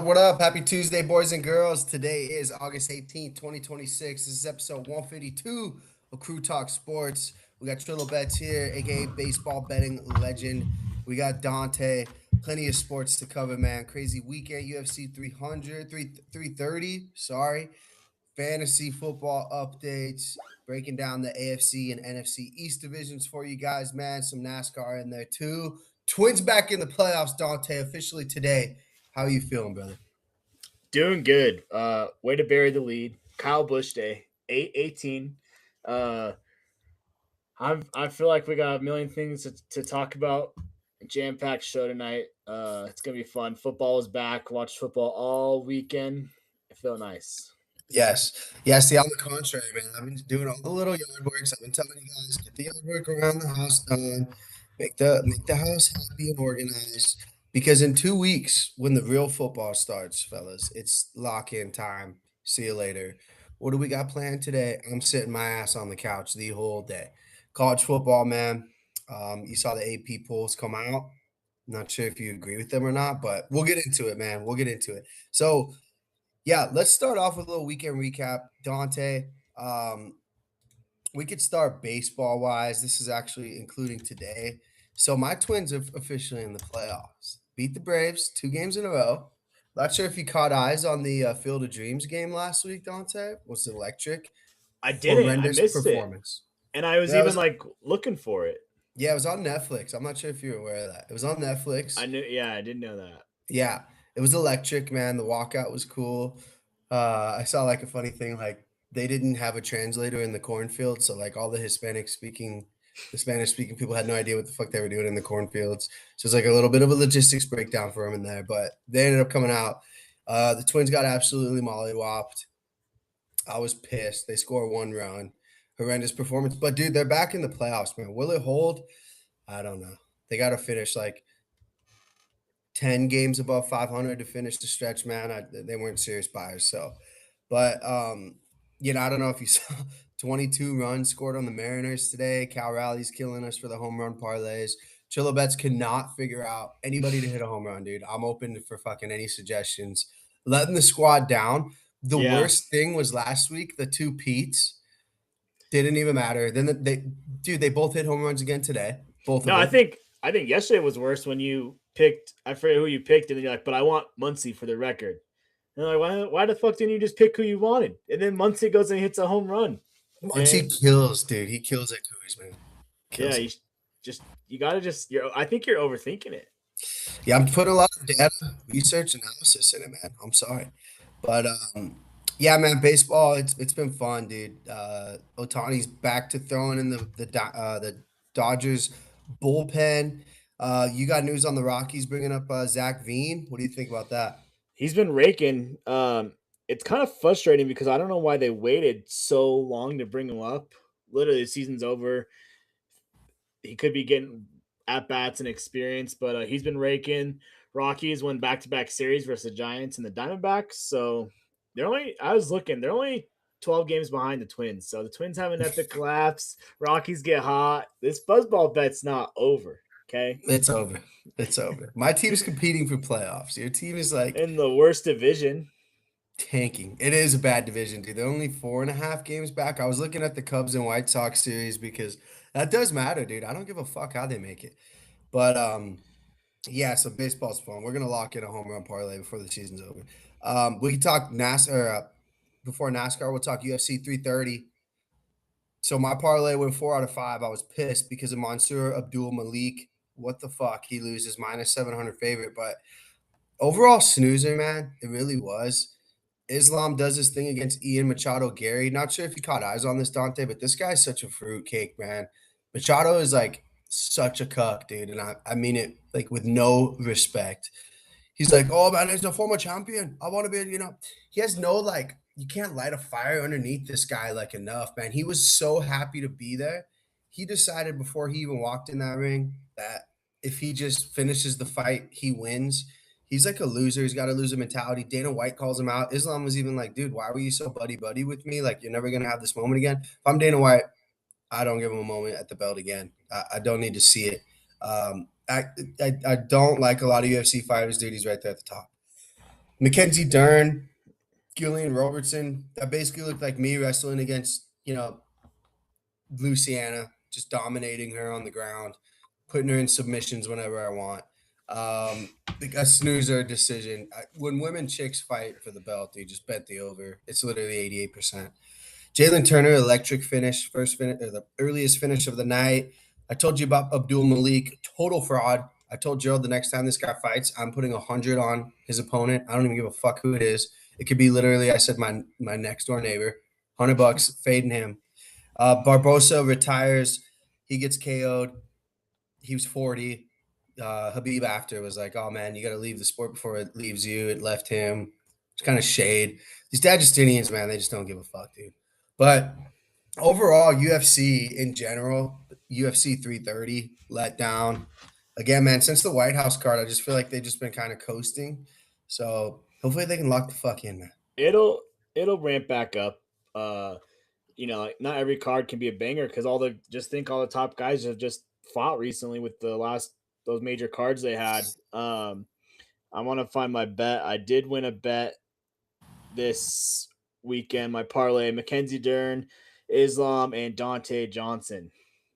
What up? Happy Tuesday, boys and girls. Today is August 18th, 2026. This is episode 152 of Crew Talk Sports. We got Trillo Bets here, aka baseball betting legend. We got Dante. Plenty of sports to cover, man. Crazy weekend, UFC 330, sorry. Fantasy football updates, breaking down the AFC and NFC East divisions for you guys, man. Some NASCAR in there too. Twins back in the playoffs, Dante, officially today. How are you feeling, brother? Doing good. Way to bury the lead. Kyle Busch Day, 8-18. Uh, I feel like we got a million things to talk about. Jam packed show tonight. It's gonna be fun. Football is back. Watched football all weekend. I feel nice. Yes. Yeah, see, on the contrary, man. I've been doing all the little yard works. I've been telling you guys, get the yard work around the house done, make the house happy and organized. Because in 2 weeks, when the real football starts, fellas, it's lock-in time. See you later. What do we got planned today? I'm sitting my ass on the couch the whole day. College football, man. You saw the AP polls come out. Not sure if you agree with them or not, but we'll get into it, man. We'll get into it. So yeah, let's start off with a little weekend recap. Dante, um, we could start baseball wise. This is actually including today. So my Twins are officially in the playoffs. Beat the Braves 2 games in a row. Not sure if you caught eyes on the Field of Dreams game last week, Dante. Was electric. I didn't. I Horrendous missed it, performance. and I was Yeah, it even was. like looking for it. Yeah, it was on Netflix. I'm not sure if you're aware of that. It was on Netflix. I knew. Yeah, I didn't know that. Yeah, it was electric, man. The walkout was cool. I saw like a funny thing, like they didn't have a translator in the cornfield, so like all the Spanish speaking people had no idea what the fuck they were doing in the cornfields. So it's like a little bit of a logistics breakdown for them in there, but they ended up coming out. The Twins got absolutely mollywopped. I was pissed. They score 1 run. Horrendous performance. But dude, they're back in the playoffs, man. Will it hold? I don't know. They got to finish like 10 games above 500 to finish the stretch, man. They weren't serious buyers. So, but, I don't know if you saw 22 runs scored on the Mariners today. Cal Raleig's killing us for the home run parlays. Chilla Bets cannot figure out anybody to hit a home run, dude. I'm open for fucking any suggestions. Letting the squad down. The Yeah. worst thing was last week, the two Pete's didn't even matter. Then they both hit home runs again today. Both of No, I them. think I think yesterday was worse when you picked. I forget who you picked, and then you're like, "But I want Muncie for the record." And they're like, "Why the fuck didn't you just pick who you wanted?" And then Muncie goes and hits a home run. Muncie And kills, dude. He kills at Coors, man. yeah, Kills it. you gotta just. I think you're overthinking it. Yeah, I'm putting a lot of data, research, analysis in it, man. I'm sorry, but yeah, man, baseball. It's been fun, dude. Otani's back to throwing in the Dodgers bullpen. You got news on the Rockies bringing up Zach Veen. What do you think about that? He's been raking. It's kind of frustrating because I don't know why they waited so long to bring him up. Literally, the season's over. He could be getting at bats and experience, but he's been raking. Rockies won back to back series versus the Giants and the Diamondbacks. So I was looking, they're only 12 games behind the Twins. So the Twins have an epic collapse. Rockies get hot. This fuzzball bet's not over. Okay. It's over. It's over. My team's competing for playoffs. Your team is like In the worst division. tanking. It is a bad division, dude. They're only 4.5 games back. I was looking at the Cubs and White Sox series because that does matter, dude. I don't give a fuck how they make it. But yeah, so baseball's fun. We're gonna lock in a home run parlay before the season's over. We can talk NASCAR before NASCAR. We'll talk UFC 330. So my parlay went 4 out of 5. I was pissed because of Mansoor Abdul Malik. What the fuck? He loses -700 favorite, but overall snoozer, man. It really was. Islam does his thing against Ian Machado Gary. Not sure if you caught eyes on this, Dante, but this guy's such a fruitcake, man. Machado is like such a cuck, dude. And I mean it like with no respect. He's like, oh man, he's a former champion. I want to be, he has no like, you can't light a fire underneath this guy like enough, man. He was so happy to be there. He decided before he even walked in that ring that if he just finishes the fight, he wins. He's like a loser. He's got a loser mentality. Dana White calls him out. Islam was even like, dude, why were you so buddy buddy with me? Like, you're never gonna have this moment again. If I'm Dana White, I don't give him a moment at the belt again. I don't need to see it. I don't like a lot of UFC fighters, dude. He's right there at the top. Mackenzie Dern, Gillian Robertson. That basically looked like me wrestling against, Luciana, just dominating her on the ground, putting her in submissions whenever I want. A snoozer decision. When women chicks fight for the belt, they just bet the over. It's literally 88%. Jalen Turner, electric finish, first finish, or the earliest finish of the night. I told you about Abdul Malik, total fraud. I told Gerald the next time this guy fights, I'm putting 100 on his opponent. I don't even give a fuck who it is. It could be literally, I said my next door neighbor, $100, fading him. Barbosa retires. He gets KO'd. He was 40. Habib after was like, "Oh man, you got to leave the sport before it leaves you." It left him. It's kind of shade. These Dagestanians, man, they just don't give a fuck, dude. But overall, UFC in general, UFC 330 let down. Again, man, since the White House card, I just feel like they've just been kind of coasting. So hopefully they can lock the fuck in, man. It'll ramp back up. Like not every card can be a banger because all the top guys have just fought recently with the last those major cards they had. I want to find my bet. I did win a bet this weekend. My parlay: Mackenzie Dern, Islam, and Dante Johnson.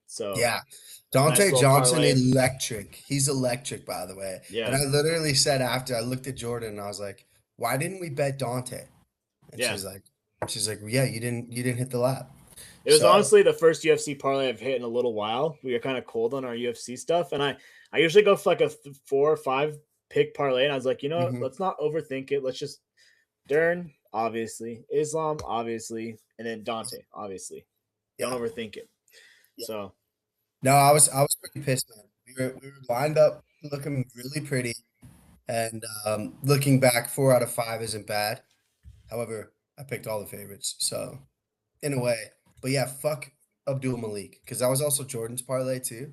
So Yeah. nice Dante little Johnson, parlay. electric. He's electric, by the way. And Yeah, I literally said after I looked at Jordan and I was like, why didn't we bet Dante? And yeah. she's like, yeah, you didn't hit the lap. It was So honestly the first UFC parlay I've hit in a little while. We are kind of cold on our UFC stuff, and I usually go for like a 4 or 5 pick parlay, and I was like, mhm. let's not overthink it. Let's just Dern, obviously, Islam, obviously, and then Dante, obviously. Don't Yeah. overthink it. Yeah. So No, I was pretty pissed, man. We were lined up looking really pretty. And looking back, 4 out of 5 isn't bad. However, I picked all the favorites. So in a way. But yeah, fuck Abdul Malik. Because that was also Jordan's parlay too.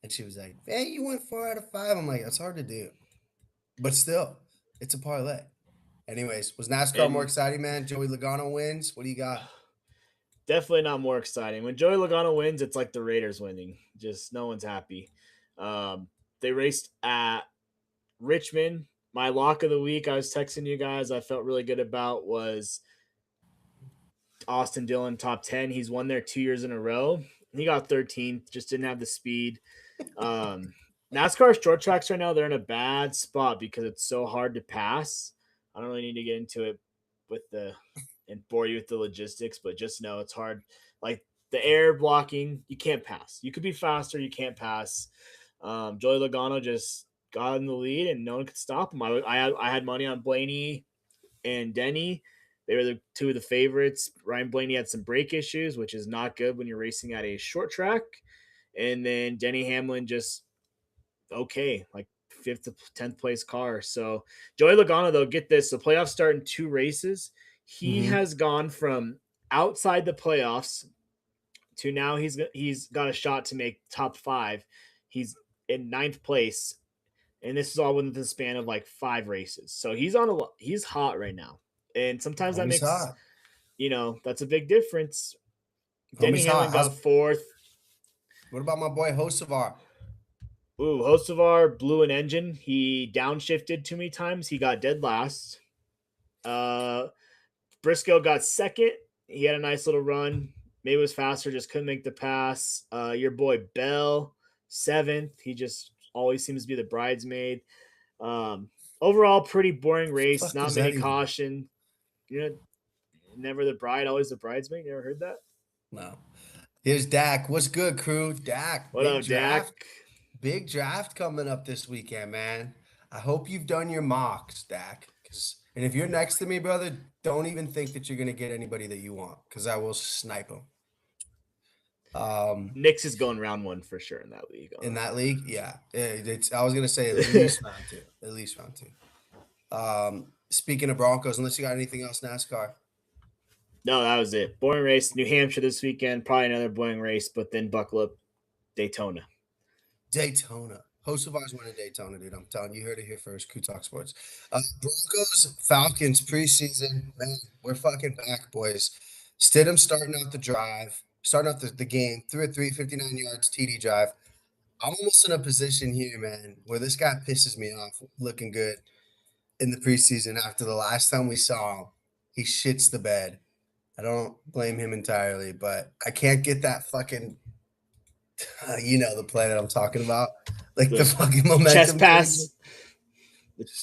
And she was like, "Man, you went 4 out of 5." I'm like, that's hard to do. But still, it's a parlay. Anyways, was NASCAR more and exciting, man? Joey Logano wins. What do you got? definitely not more exciting. When Joey Logano wins, it's like the Raiders winning. Just no one's happy. They raced at Richmond. My lock of the week, I was texting you guys, I felt really good about was Austin Dillon top 10. He's won there 2 years in a row. He got 13th, just didn't have the speed. Um, NASCAR short tracks right now, they're in a bad spot because it's so hard to pass. I don't really need to get into it with the and bore you with the logistics, but just know it's hard. Like the air blocking, you can't pass. You could be faster, you can't pass. Joey Logano just got in the lead and no one could stop him. I had money on Blaney and Denny. They were the two of the favorites. Ryan Blaney had some brake issues, which is not good when you're racing at a short track. And then Denny Hamlin just okay, like 5th to 10th place car. So Joey Logano, though, get this: the playoffs start in 2 races. He Hmm. has gone from outside the playoffs to now he's got a shot to make top 5. He's in 9th place, and this is all within the span of like 5 races. So he's hot right now, and sometimes that Homie's makes hot. that's a big difference. Denny Homie's hot. Hamlin got 4th. What about my boy Hocevar? Ooh, Hocevar blew an engine. He downshifted too many times. He got dead last. Uh, Briscoe got 2nd. He had a nice little run. Maybe was faster, just couldn't make the pass. Your boy Bell, 7th. He just always seems to be the bridesmaid. Overall, pretty boring race. Fuck Not does many that even? caution. Never the bride, always the bridesmaid. You ever heard that? No. Here's Dak. What's good, crew? Dak, What up, Dak? big draft coming up this weekend, man. I hope you've done your mocks, Dak. And if you're next to me, brother, don't even think that you're gonna get anybody that you want, because I will snipe them. Nix is going round 1 for sure in that league. In that league, yeah, it's. I was gonna say at least round two. At least round two. Speaking of Broncos, unless you got anything else, NASCAR. No, that was it. Boring race. New Hampshire this weekend. Probably another boring race, but then buckle up Daytona. Daytona. Hocevar's winning Daytona, dude. I'm telling you, you heard it here first. Crew Talk Sports. Broncos, Falcons preseason. Man, we're fucking back, boys. Stidham starting out the drive, starting out the game, threw a 359 yards TD drive. I'm almost in a position here, man, where this guy pisses me off looking good. in the preseason after the last time we saw him. He shits the bed. I don't blame him entirely, but I can't get that fucking, the play that I'm talking about, like the The fucking chest momentum changer. pass.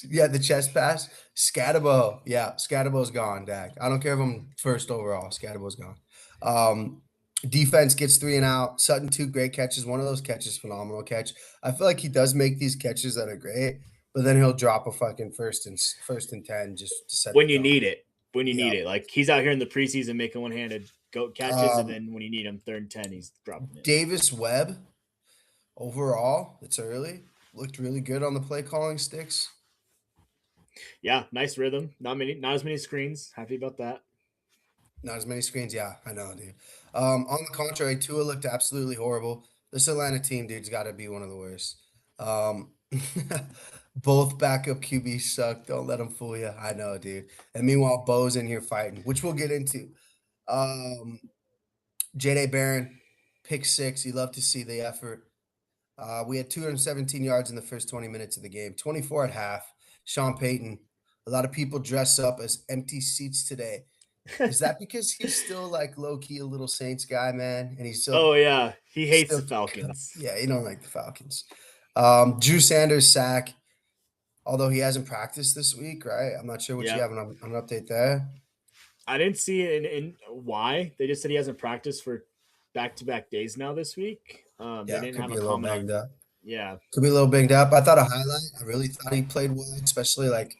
Yeah, the chest pass. Scatabo. Yeah, Scatabo's gone, Dak. I don't care if I'm first overall. Scatabo's gone. Um, Defense gets 3 and out. Sutton, 2 great catches. One of those catches, phenomenal catch. I feel like he does make these catches that are great, but then he'll drop a fucking first and 10 just to set the When you tone. need it. When you need Yep. it. Like he's out here in the preseason making one-handed goat catches, and Um, then when you need him, 3rd and 10, he's dropping it. Davis Webb, overall, it's early. Looked really good on the play calling sticks. Yeah, nice rhythm. Not as many screens. Happy about that. Not as many screens. Yeah, I know, dude. On the contrary, Tua looked absolutely horrible. This Atlanta team, dude's got to be one of the worst. Um, both backup QBs suck. Don't let them fool you. I know, dude. And meanwhile, Bo's in here fighting, which we'll get into. Um, J.D. Barron, pick 6. You love to see the effort. We had 217 yards in the first 20 minutes of the game, 24 at half. Sean Payton, a lot of people dress up as empty seats today. Is that because he's still like low key a little Saints guy, man? And Oh yeah, he he's hates still the Falcons. yeah, he don't like the Falcons. Drew Sanders sack, although he hasn't practiced this week, right? I'm not sure what you Yeah, have an update there. I didn't see it in why. They just said he hasn't practiced for back-to-back days now this week. They Yeah, didn't could have be a a little comment banged on. up. Yeah, Could be a little banged up. I thought a highlight. I really thought he played well, especially like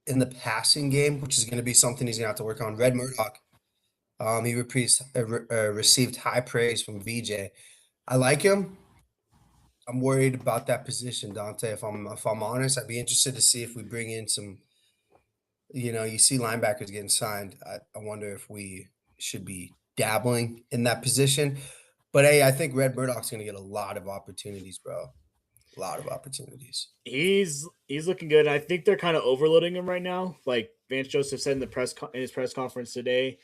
in the passing game, which is going to be something he's going to have to work on. Red Murdoch, received high praise from VJ. I like him. I'm worried about that position, Dante. If I'm honest, I'd be interested to see if we bring in some. You see linebackers getting signed. I wonder if we should be dabbling in that position. But hey, I think Red Murdoch's going to get a lot of opportunities, bro. A lot of opportunities. he's looking good. I think they're kind of overloading him right now. Like Vance Joseph said in in his press conference today,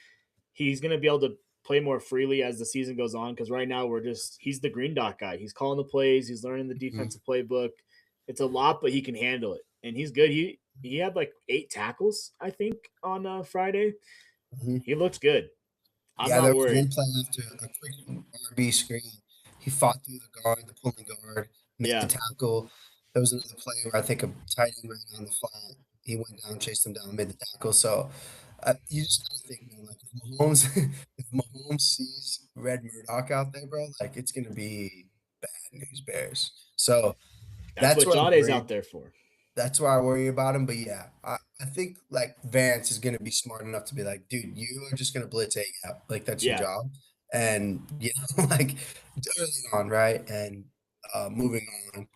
he's going to be able to play more freely as the season goes on. Because right now he's the green dot guy. He's calling the plays. He's learning the Mhm, defensive playbook. It's a lot, but he can handle it, and he's good. He had like 8 tackles, I think, on Friday. mhm. He looks good. I'm Yeah, there not was one worried. play after a quick RB screen. He fought through the guard, the pulling guard, made the Yeah, tackle. There was another play where I think a tight end ran on the flat. He went down, chased him down, made the tackle. So you just gotta think, man, like if Mahomes, if Mahomes sees Red Murdoch out there, bro, like it's gonna be bad news bears. So that's that's what what I'm Jade's worried. out there for. That's why I worry about him. But yeah, I think like Vance is gonna be smart enough to be like, dude, you are just gonna blitz A gap. Like that's your Yeah, job. And like early on, right? And moving on,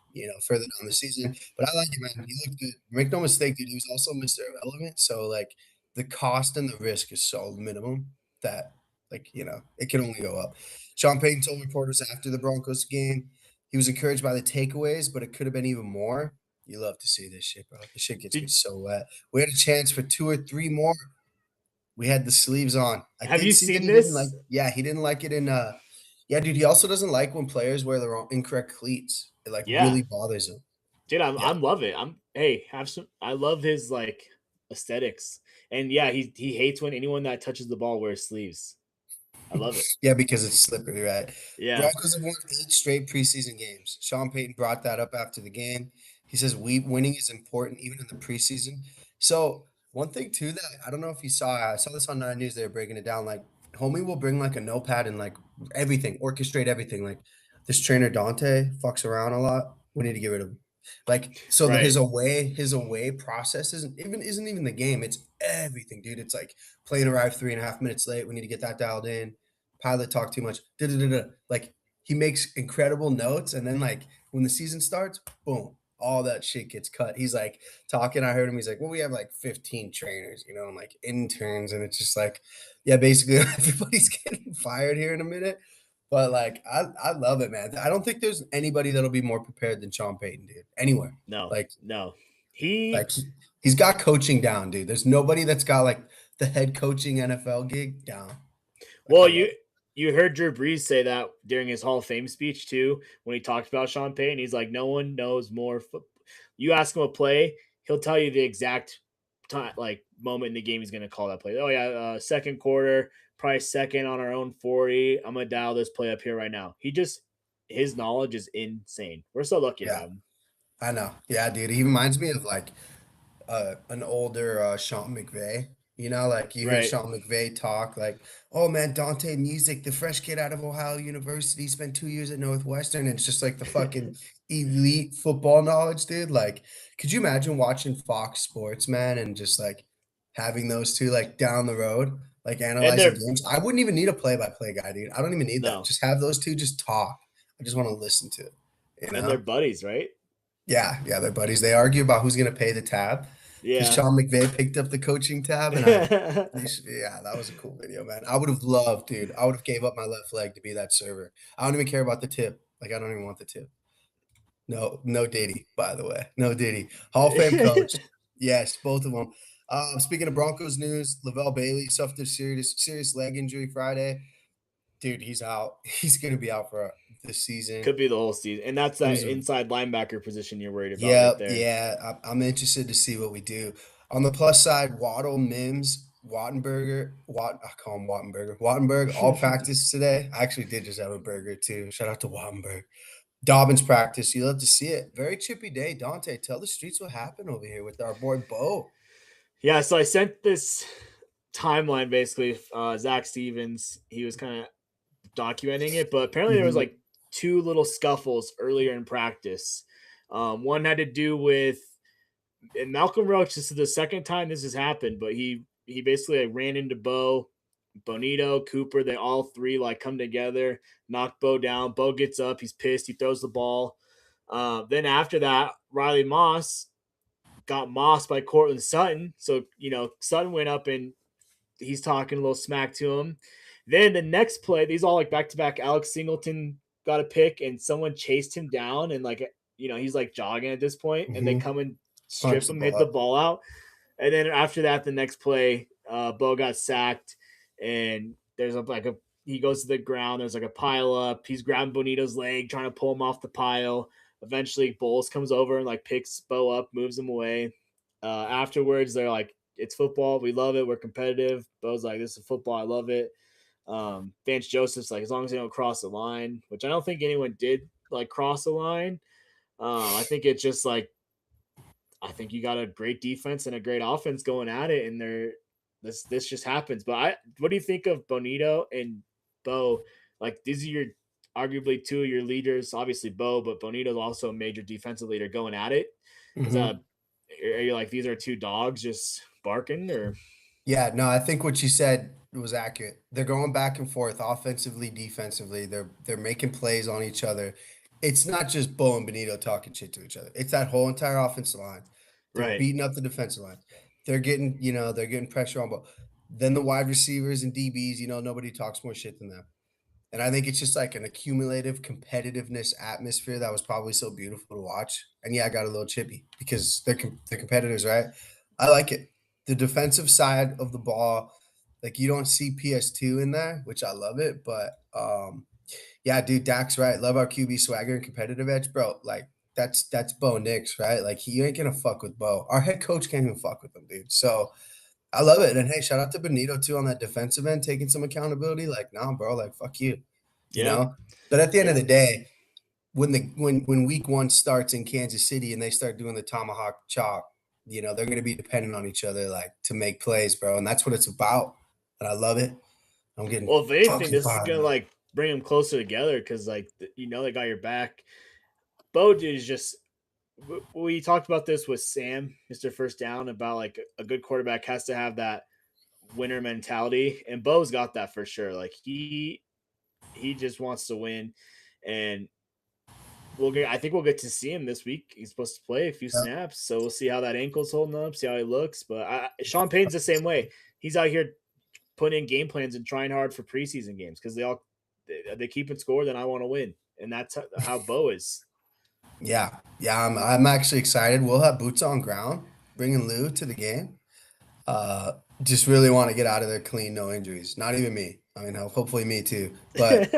further down the season. But I like it, man. He looked good. Make no mistake, dude, he was also Mr. Irrelevant. So like the cost and the risk is so minimum that it can only go up. Sean Payton told reporters after the Broncos game he was encouraged by the takeaways, but it could have been even more. You love to see this shit, bro. This shit gets me did so wet. We had a chance for 2 or 3 more. We had the sleeves on. I have did you see that seen he didn't like this? yeah, he didn't like it in yeah, dude, he also doesn't like when players wear the wrong incorrect cleats. It like Yeah, really bothers him. dude, Yeah. I'm love it. I'm hey, have some. I love his like aesthetics, and yeah, he hates when anyone that touches the ball wears sleeves. I love it. Yeah, because it's slippery, right? Yeah, Broncos have won 8 straight preseason games. Sean Payton brought that up after the game. He says winning is important even in the preseason. So one thing too that I don't know if you saw, I saw this on Nine News. They were breaking it down. Like, homie will bring like a notepad and like everything, orchestrate everything. Like this trainer Dante fucks around a lot. We need to get rid of him. Like so that right. his away process isn't even the game. It's everything, dude. It's like plane arrived 3.5 minutes late. We need to get that dialed in. Pilot talked too much. Da, da, da, da. Like he makes incredible notes, and then like when the season starts, boom, all that shit gets cut. He's like talking. I heard him. He's like, "Well, we have like 15 trainers, and like interns," and it's just like, yeah, basically everybody's getting fired here in a minute. But like, I love it, man. I don't think there's anybody that'll be more prepared than Sean Payton, dude. Anywhere, No, like, no. like He he's got coaching down, dude. There's nobody that's got like the head coaching NFL gig down. Like, I well, love it. you heard Drew Brees say that during his Hall of Fame speech too when he talked about Sean Payton. He's like, no one knows more. You ask him a play, he'll tell you the exact time, like moment in the game he's going to call that play. Oh yeah, second quarter, probably second on our own 40. I'm gonna dial this play up here right now. His knowledge is insane. We're so lucky to Yeah, have him. I know. Yeah, dude. He reminds me of like an older Sean McVay. You know, like you hear Right. Sean McVay talk like, "Oh man, Dante Music, the fresh kid out of Ohio University, spent 2 years at Northwestern," and it's just like the fucking elite football knowledge, dude. Like, could you imagine watching Fox Sports, man, and just like having those two like down the road, like And analyzing they're games? I wouldn't even need a play-by-play guy, dude. I don't even need that. no, Just have those two just talk. I just want to listen to it, you and they're know? buddies, right? Yeah, yeah, they're buddies. They argue about who's gonna pay the tab because Yeah. Sean McVay picked up the coaching tab, and yeah, that was a cool video, man. I would have loved, dude. I would have gave up my left leg to be that server. I don't even care about the tip. Like, I don't even want the tip. No, no Diddy, by the way. No Diddy. Hall of Fame coach. Yes, both of them. Speaking of Broncos news, Lavelle Bailey suffered a serious leg injury Friday. Dude, he's out. He's gonna be out for this season. Could be the whole season. And that's He that was a inside linebacker position you're worried about Yeah, right there. yeah. I'm interested to see what we do. On the plus side, Waddle, Mims, I call him Wattenberger. Wattenberg, all practice today. I actually did just have a burger too. Shout out to Wattenberg. Dobbins practice. You love to see it. Very chippy day. Dante, tell the streets what happened over here with our boy Bo. Yeah, so I sent this timeline basically. Zach Stevens, he was kind of documenting it, but apparently there was Mhm, like two little scuffles earlier in practice. One had to do with and Malcolm Roach. This is the second time this has happened, but he basically like, ran into Bonito, Cooper. They all three like come together, knock Bo down. Bo gets up, he's pissed, he throws the ball. Then after that, Riley Moss got mossed by Cortland Sutton. So Sutton went up and he's talking a little smack to him. Then the next play, these all like back to back. Alex Singleton got a pick and someone chased him down and he's like jogging at this point and they mhm. come and Punch strip the him, hit the ball. ball out. And then after that, the next play, Bo got sacked and there's he goes to the ground. There's like a pile up. He's grabbing Bonito's leg, trying to pull him off the pile. Eventually, Bowles comes over and like picks Bo up, moves him away. Afterwards, they're like, "It's football. We love it. We're competitive." Bo's like, "This is football. I love it." Vance Joseph's like, as long as they don't cross the line, which I don't think anyone did like cross the line. I think it's just like I think you got a great defense and a great offense going at it, and this just happens. But what do you think of Bonito and Bo? Like these are your arguably two of your leaders, obviously Bo, but Bonito's also a major defensive leader going at it. Is that Mhm. are you like these are two dogs just barking or Yeah, no, I think what you said was accurate. They're going back and forth offensively, defensively. They're making plays on each other. It's not just Bo and Benito talking shit to each other. It's that whole entire offensive line. They're right? beating up the defensive line. They're getting pressure on Bo. Then the wide receivers and DBs, nobody talks more shit than them. And I think it's just like an accumulative competitiveness atmosphere that was probably so beautiful to watch. And yeah, I got a little chippy because they're competitors, right? I like it. The defensive side of the ball, like you don't see PS2 in there, which I love it. But yeah, dude, Dak's right. Love our QB swagger and competitive edge, bro. Like that's Bo Nix, right? Like he ain't gonna fuck with Bo. Our head coach can't even fuck with him, dude. So I love it. And hey, shout out to Benito too on that defensive end, taking some accountability. Like, nah, bro, like fuck you, you Yeah, know? But at the end of yeah, the day, when week one starts in Kansas City and they start doing the tomahawk chop, they're gonna be dependent on each other like to make plays, bro. And that's what it's about. And I love it. I'm getting well, if anything, fucking this is fired gonna up. like bring them closer together because like they got your back. Bo is just we talked about this with Sam, Mr. First Down, about like a good quarterback has to have that winner mentality, and Bo's got that for sure. Like he just wants to win, and I think we'll get to see him this week. He's supposed to play a few Yeah. snaps, so we'll see how that ankle's holding up, see how he looks. But Sean Payton's the same way. He's out here putting in game plans and trying hard for preseason games because they keep it score. Then I want to win, and that's how Bo is. Yeah. Yeah, I'm actually excited. We'll have boots on ground, bringing Lou to the game. Uh, just really want to get out of there clean, no injuries. Not even me. I mean, hopefully me too. But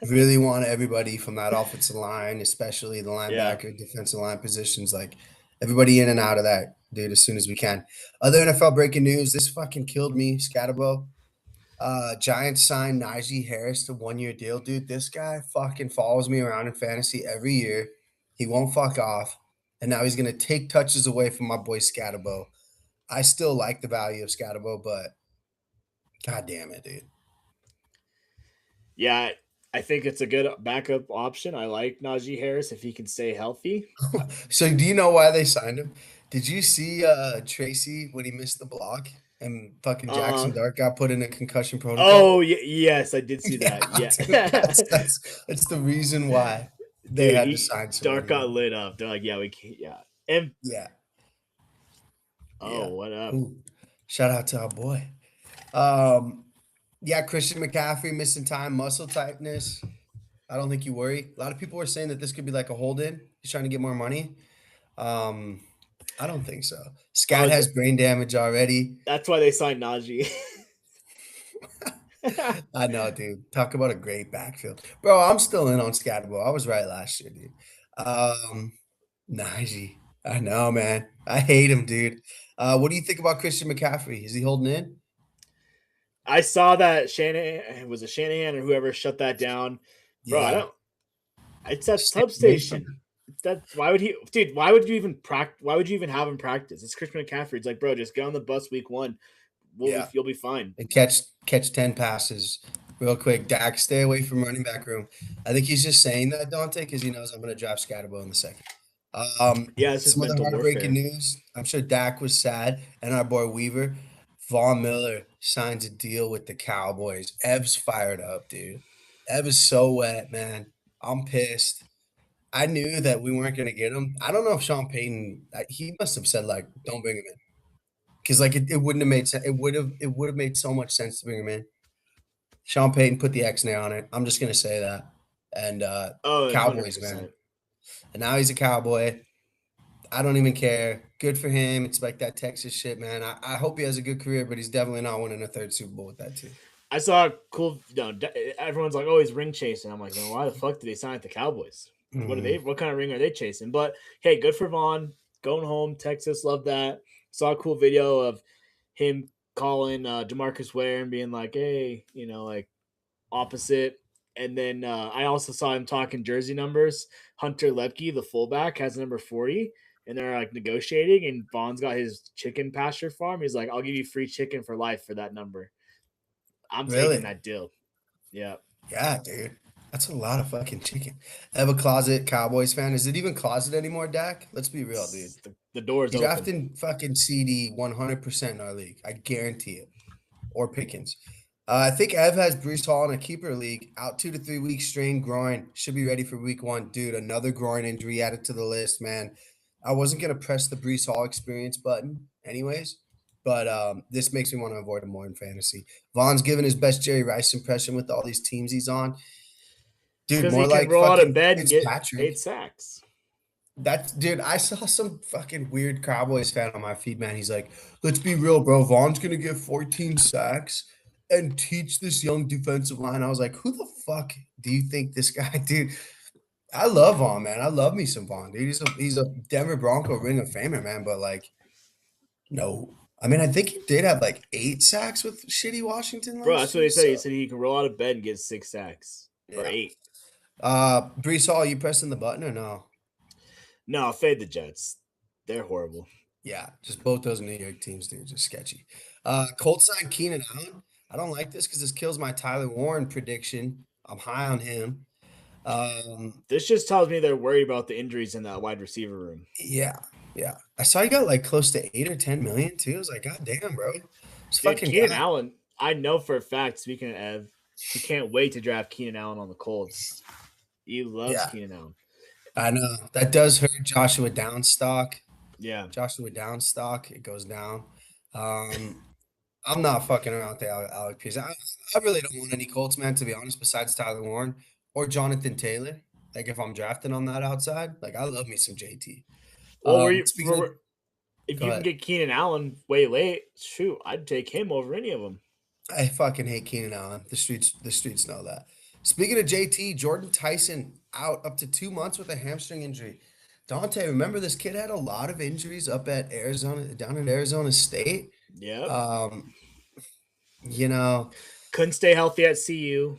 really want everybody from that offensive line, especially the Yeah, linebacker, defensive line positions, like Everybody in and out of that, dude, as soon as we can. Other NFL breaking news. This fucking killed me, Scatabo. Giants signed Najee Harris to 1 year deal, dude. This guy fucking follows me around in fantasy every year. He won't fuck off, and now he's gonna take touches away from my boy Scatabo. I still like the value of Scatabo, but god damn it, dude. Yeah, I think it's a good backup option. I like Najee Harris if he can stay healthy. So do you know why they signed him? Did you see Tracy when he missed the block and fucking Uh, Jackson Dart got put in a concussion protocol? oh yes, I did see that. Yeah, Yeah, dude, that's the reason why they dude, had to he sign Dark somebody. got lit up. They're like, yeah, we can't. Yeah, and Yeah, oh, yeah. what up? Ooh, shout out to our boy. Um, yeah, Christian McCaffrey missing time, muscle tightness. I don't think you worry. A lot of people are saying that this could be like a hold in. He's trying to get more money. Um, I don't think so. Scat Oh, has brain damage already. that's why they signed Najee. I know, dude. Talk about a great backfield. Bro, I'm still in on Scatterbo. I was right last year, dude. Najee. I know, man. I hate him, dude. What do you think about Christian McCaffrey? Is he holding in? I saw that Shanahan was a Shanahan or whoever shut that down, bro. I Yeah. don't. It's that Stay away from substation. him. That why would he, dude? Why would you even practice? Why would you even have him practice? It's Christian McCaffrey. It's like, bro, just get on the bus week one. Yeah. You'll be fine. And catch 10 passes real quick. Dak, stay away from running back room. I think he's just saying that, Dante, because he knows I'm going to draft Scatterbo in the second. Yeah, it's just Some other mental heartbreaking warfare. news. I'm sure Dak was sad, and our boy Weaver, Von Miller signs a deal with the Cowboys. Ev's fired up, dude. Ev is so wet, man. I'm pissed. I knew that we weren't going to get him. I don't know if Sean Payton, he must have said like, don't bring him in, because like it wouldn't have made sense. It would have made so much sense to bring him in. Sean Payton put the X nail on it. I'm just gonna say that. And Oh, Cowboys, man. 100%. And now he's a Cowboy. I don't even care. Good for him. It's like that Texas shit, man. I hope he has a good career, but he's definitely not winning a third Super Bowl with that team. I saw a cool. Everyone's like, "Oh, he's ring chasing." I'm like, "No, why the fuck did he sign with the Cowboys? What are Mhm. they? What kind of ring are they chasing?" But hey, good for Vaughn going home. Texas, love that. Saw a cool video of him calling Demarcus Ware and being like, "Hey, like opposite." And then I also saw him talking jersey numbers. Hunter Lepke, the fullback, has number 40, and they're like negotiating. And Vaughn's got his chicken pasture farm. He's like, "I'll give you free chicken for life for that number." I'm taking Really? that deal. Yeah. Yeah, dude. That's a lot of fucking chicken. I have a closet Cowboys fan. Is it even closet anymore, Dak? Let's be real, dude. The door is He's open. drafting fucking CD 100% in our league. I guarantee it. Or Pickens. I think Ev has Bruce Hall in a keeper league, out 2 to 3 weeks, strained groin. Should be ready for week one. Dude, another groin injury added to the list, man. I wasn't gonna press the Bruce Hall experience button, anyways, but this makes me want to avoid him more in fantasy. Vaughn's giving his best Jerry Rice impression with all these teams he's on. It's Dude, because he more can like roll out of fucking bed and get Fitzpatrick. 8 sacks. That's dude. I saw some fucking weird Cowboys fan on my feed, man. He's like, "Let's be real, bro. Vaughn's gonna get 14 sacks and teach this young defensive line." I was like, "Who the fuck do you think this guy, dude?" I love Vaughn, man. I love me some Vaughn, dude. He's a Denver Bronco Ring of Famer, man. But like, no, I mean, I think he did have like 8 sacks with shitty Washington Bro, that's last what year. he said. He So said he can roll out of bed and get 6 sacks or yeah. 8. Brees Hall, you pressing the button or no? No, fade the Jets. They're horrible. Yeah, just both those New York teams, dude, just sketchy. Colts signed Keenan Allen. I don't like this because this kills my Tyler Warren prediction. I'm high on him. Um, This just tells me they're worried about the injuries in that wide receiver room. yeah, yeah. I saw he got like close to 8 or 10 million too. I was like, God damn, bro, this Dude, fucking Keenan guy. Allen, I know for a fact, speaking of Ev, he can't wait to draft Keenan Allen on the Colts. He loves Yeah, Keenan Allen. I know that does hurt Joshua Down stock. Yeah. Joshua Down stock, it goes down. Um, I'm not fucking around with the Alec Pierce. I really don't want any Colts, man, to be honest, besides Tyler Warren or Jonathan Taylor. Like if I'm drafting on that outside, like I love me some JT. Well, Speaking of, if go you can ahead. get Keenan Allen way late, shoot, I'd take him over any of them. I fucking hate Keenan Allen. The streets know that. Speaking of JT, Jordan Tyson out up to 2 months with a hamstring injury. Dante, remember this kid had a lot of injuries up at Arizona, down at Arizona State. Yep. Um, you know, Couldn't stay healthy at CU.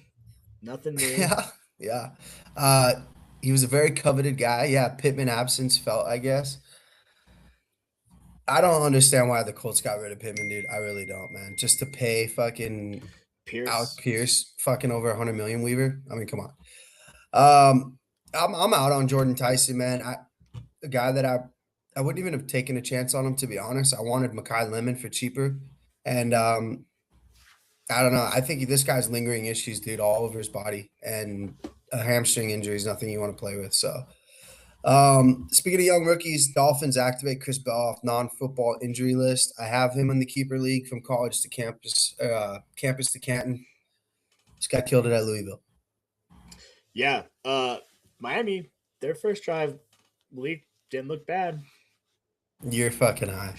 Nothing new. yeah, yeah. Uh, he was a very coveted guy. Yeah, Pittman absence felt, I guess. I don't understand why the Colts got rid of Pittman, dude. I really don't, man. Just to pay fucking Alec Pierce. Pierce fucking over 100 million Weaver. I mean, come on. I'm out on Jordan Tyson, man. A guy that I wouldn't even have taken a chance on him, to be honest. I wanted Makai Lemon for cheaper, and I don't know. I think this guy's lingering issues, dude, all over his body, and a hamstring injury is nothing you want to play with. So, speaking of young rookies, Dolphins activate Chris Bell off non-football injury list. I have him in the keeper league from college to campus, campus to Canton. This guy killed it at Louisville. Yeah. Miami, their first drive league didn't look bad. You're fucking high.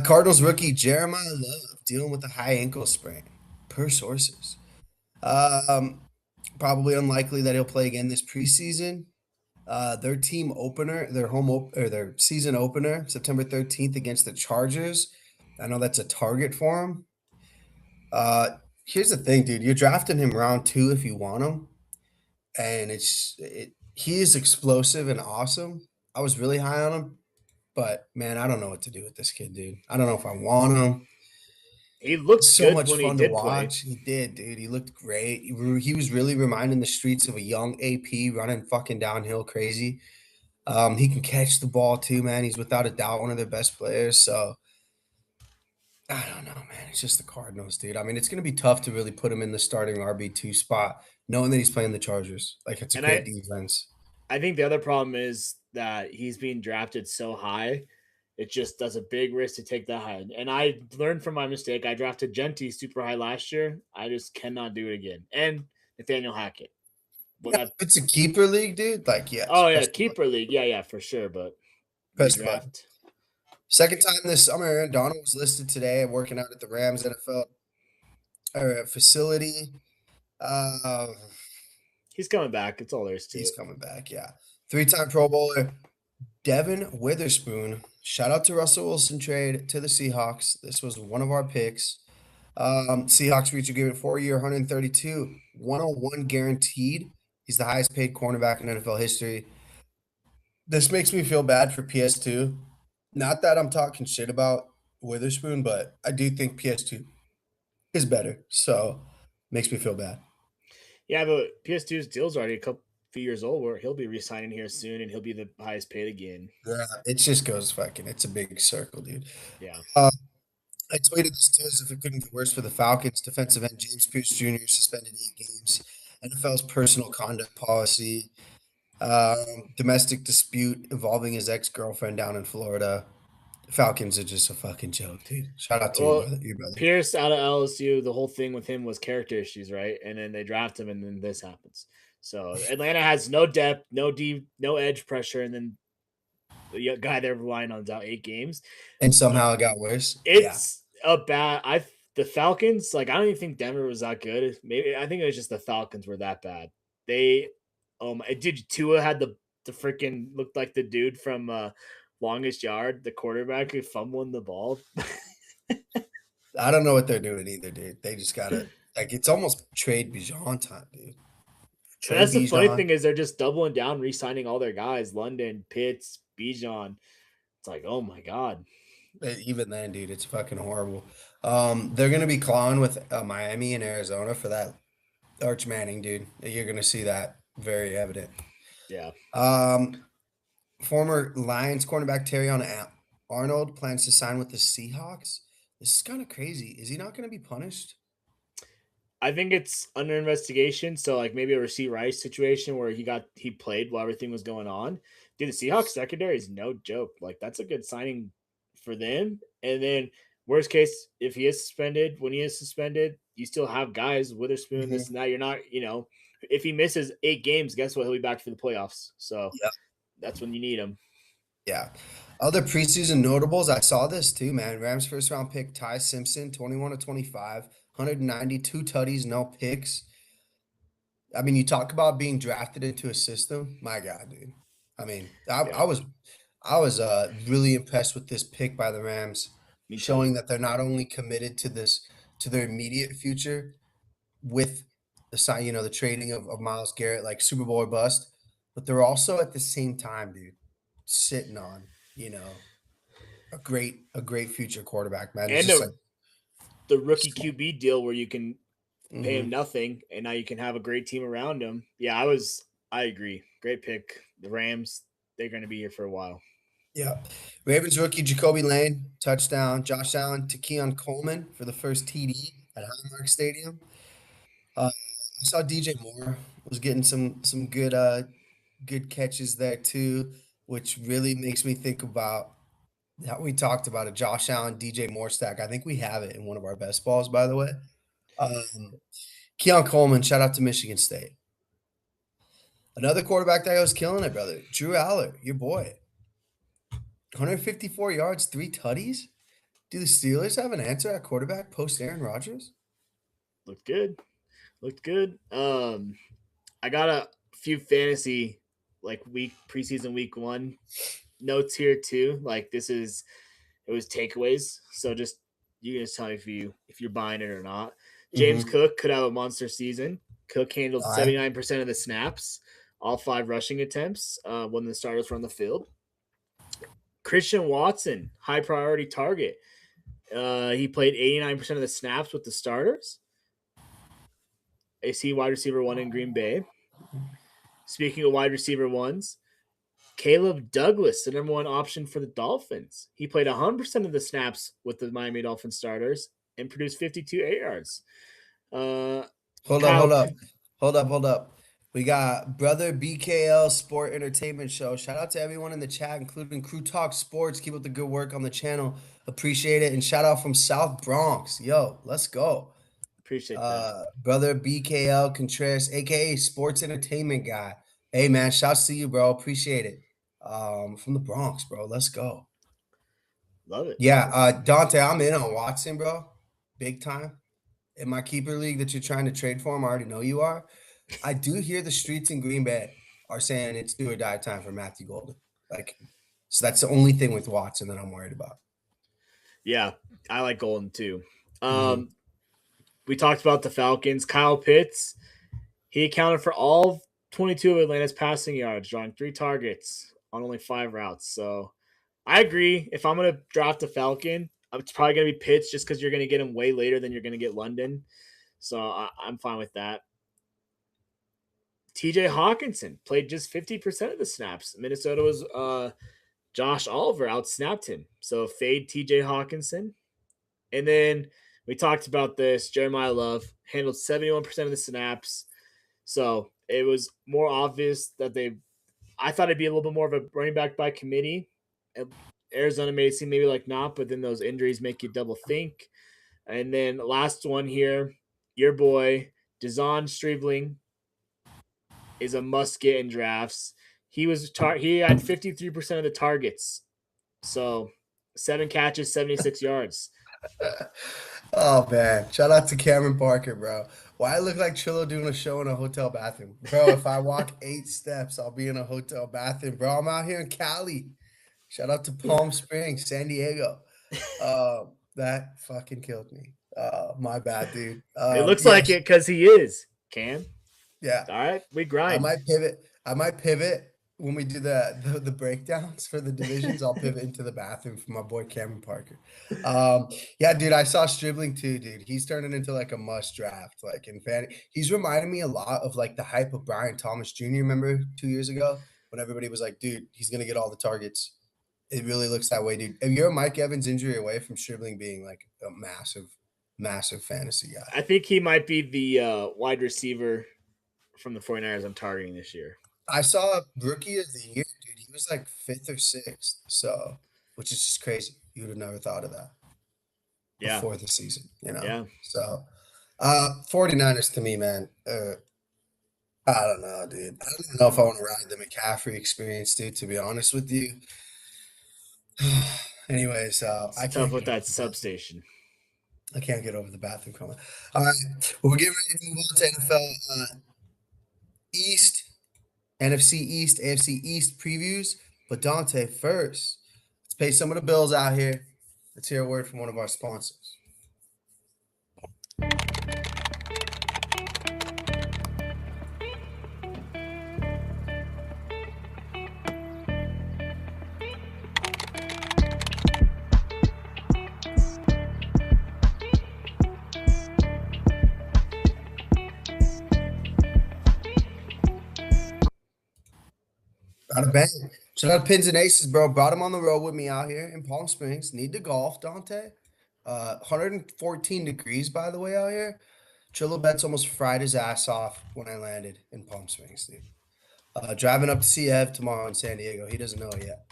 Cardinals rookie Jeremiah Love dealing with a high ankle sprain, per sources. Um, Probably unlikely that he'll play again this preseason. Their team opener, or their season opener, September 13th against the Chargers. I know that's a target for him. Here's the thing, dude. You're drafting him round 2 if you want him, and he is explosive and awesome. I was really high on him, but man, I don't know what to do with this kid, dude. I don't know if I want him. He looked So good much when he fun to did play. watch. He did, dude. He looked great. He was really reminding the streets of a young AP running fucking downhill crazy. He can catch the ball too, man. He's without a doubt one of their best players. So I don't know, man. It's just the Cardinals, dude. I mean, it's gonna be tough to really put him in the starting RB2 spot, knowing that he's playing the Chargers. Like it's a And great I defense. I think the other problem is that he's being drafted so high. It just does a big risk to take that high. And I learned from my mistake. I drafted Genty super high last year. I just cannot do it again. And Nathaniel Hackett. Well, Yeah, that. if it's a keeper league, dude. Like, yes, Oh yeah, keeper league. Yeah, yeah, for sure. But best bud. redraft. Second time this summer, Aaron Donald was listed today working out at the Rams NFL facility. Uh, He's coming back. It's all there is to he's it. coming back. Yeah, 3-time Pro Bowler Devin Witherspoon. Shout out to Russell Wilson trade to the Seahawks. This was one of our picks. Seahawks reach agreement 4 year, 132, 101 guaranteed. He's the highest paid cornerback in NFL history. This makes me feel bad for PS2. Not that I'm talking shit about Witherspoon, but I do think PS2 is better. So makes me feel bad. Yeah, but PS2's deal's already a couple few years old where he'll be resigning here soon and he'll be the highest paid again. Yeah, it just goes fucking. It's a big circle, dude. Yeah. Uh, I tweeted this too as if it couldn't get worse for the Falcons. Defensive end James Pierce Jr. suspended 8 games. NFL's personal conduct policy. Domestic dispute involving his ex-girlfriend down in Florida. Falcons are just a fucking joke, dude. Shout out to Well, your brother. Pierce out of LSU, the whole thing with him was character issues, right? And then they draft him, and then this happens. So Atlanta has no depth, no deep, no edge pressure, and then the guy they're relying on is out 8 games. And somehow it got worse. Yeah. It's a bad. The Falcons, like I don't even think Denver was that good. Maybe I think it was just the Falcons were that bad. They, did Tua had the freaking looked like the dude from Longest Yard, the quarterback who fumbling the ball. I don't know what they're doing either, dude. They just gotta like it's almost trade Bijan time, dude. And Trade that's the funny Bijan. thing is they're just doubling down, re-signing all their guys. London, Pitts, Bijan. It's like, oh my god. Even then, dude, it's fucking horrible. They're gonna be clawing with Miami and Arizona for that Arch Manning, dude. You're gonna see that very evident. Yeah. Former Lions cornerback Arnold plans to sign with the Seahawks. This is kind of crazy. Is he not going to be punished? I think it's under investigation. So like maybe a Rasheed Rice situation where he played while everything was going on. Dude, the Seahawks secondary is no joke. Like that's a good signing for them. And then worst case, if he is suspended, when he is suspended, you still have guys, Witherspoon, this and that. You're not, if he misses 8 games, guess what? He'll be back for the playoffs. So Yeah. that's when you need him. Yeah. Other preseason notables, I saw this too, man. Rams first round pick Ty Simpson, 21-25, 192 tutties, no picks. I mean, you talk about being drafted into a system. My God, dude. I mean, Yeah, I was really impressed with this pick by the Rams, me too. showing that they're not only committed to this to their immediate future with the sign, the trading of Miles Garrett, like Super Bowl or bust, but they're also at the same time, dude, sitting on, you know, a great future quarterback, man. It's And just like the rookie QB deal where you can pay him mhm. nothing, and now you can have a great team around him. Yeah, I agree. Great pick. The Rams, they're going to be here for a while. Yeah. Ravens rookie Jacoby Lane, touchdown. Josh Allen to Keon Coleman for the first TD at Highmark Stadium. I saw DJ Moore was getting some good catches there too, which really makes me think about how we talked about a Josh Allen DJ Moore stack. I think we have it in one of our best balls, by the way. Um, Keon Coleman, shout out to Michigan State. Another quarterback that was killing it, brother. Drew Aller, your boy. 154 yards, 3 tutties. Do the Steelers have an answer at quarterback post Aaron Rodgers? Looked good. Looked good. I got a few fantasy like preseason week 1 notes here too. Like it was takeaways. So just you can just tell me if you're buying it or not. James Mm-hmm. Cook could have a monster season. Cook handled All right. 79% of the snaps, all 5 rushing attempts when the starters were on the field. Christian Watson, high priority target. He played 89% of the snaps with the starters. AC wide receiver 1 in Green Bay. Speaking of wide receiver 1s, Caleb Douglas, the number 1 option for the Dolphins. He played 100% of the snaps with the Miami Dolphins starters and produced 52 8 yards. Uh, Hold up, hold Kyle, up. Hold up, hold up. We got Brother BKL Sport Entertainment Show. Shout out to everyone in the chat, including Crew Talk Sports. Keep up the good work on the channel. Appreciate it. And shout out from South Bronx. Yo, let's go. appreciate that. Brother BKL Contreras, aka Sports Entertainment Guy. Hey man, shouts to you, bro. Appreciate it. From the Bronx, bro. Let's go. Love it. Yeah, Dante, I'm in on Watson, bro. Big time. In my keeper league that you're trying to trade for him, I already know you are. I do hear the streets in Green Bay are saying it's do or die time for Matthew Golden. Like, so that's the only thing with Watson that I'm worried about. Yeah, I like Golden too. Mhm. We talked about the Falcons. Kyle Pitts, he accounted for all 22 of Atlanta's passing yards, drawing 3 targets on only 5 routes. So I agree. If I'm going to draft a Falcon, it's probably going to be Pitts just because you're going to get him way later than you're going to get London. So I'm fine with that. TJ Hawkinson played just 50% of the snaps. Minnesota was Josh Oliver outsnapped him. So fade TJ Hawkinson. And then we talked about this. Jeremiah Love handled 71% of the snaps. So it was more obvious that I thought it'd be a little bit more of a running back by committee. Arizona made it seem maybe like not, but then those injuries make you double think. And then last one here, your boy, Dazon Stribling is a must get in drafts. He had 53% of the targets. So 7 catches, 76 yards. Oh man, shout out to Cameron Parker, bro. Why I look like Trillo doing a show in a hotel bathroom, bro? If I walk 8 steps, I'll be in a hotel bathroom, bro. I'm out here in Cali. Shout out to Palm Springs, San Diego. That fucking killed me. My bad, dude. It looks Yeah, like it because he is. Cam. yeah. All right, we I grind. might pivot. I might pivot when we do the breakdowns for the divisions. I'll pivot into the bathroom for my boy Cameron Parker. Yeah, dude, I saw Stribling too, dude. He's turning into like a must draft. Like in fan, he's reminding me a lot of like the hype of Brian Thomas Jr. Remember 2 years ago when everybody was like, dude, he's gonna get all the targets. It really looks that way, dude. And you're a Mike Evans injury away from Stribling being like a massive, massive fantasy guy. I think he might be the wide receiver from the 49ers I'm targeting this year. I saw rookie of the year, dude. He was like fifth or sixth, so which is just crazy. You would have never thought of that Yeah. before the season, you know. Yeah. So 49ers to me, man. I don't know, dude. I don't even know if I want to ride the McCaffrey experience, dude, to be honest with you. Anyways, It's tough with that substation. I can't get over the bathroom comment. All right. Well, we're getting ready to move on to NFL East. NFC East, AFC East previews. But Dante, first, let's pay some of the bills out here. Let's hear a word from one of our sponsors. Got a bang. Shout out Pins and Aces, bro. Brought him on the road with me out here in Palm Springs. Need to golf, Dante. 114 degrees, by the way, out here. Trillo Betts almost fried his ass off when I landed in Palm Springs, dude. Driving up to see Ev tomorrow in San Diego. He doesn't know it yet.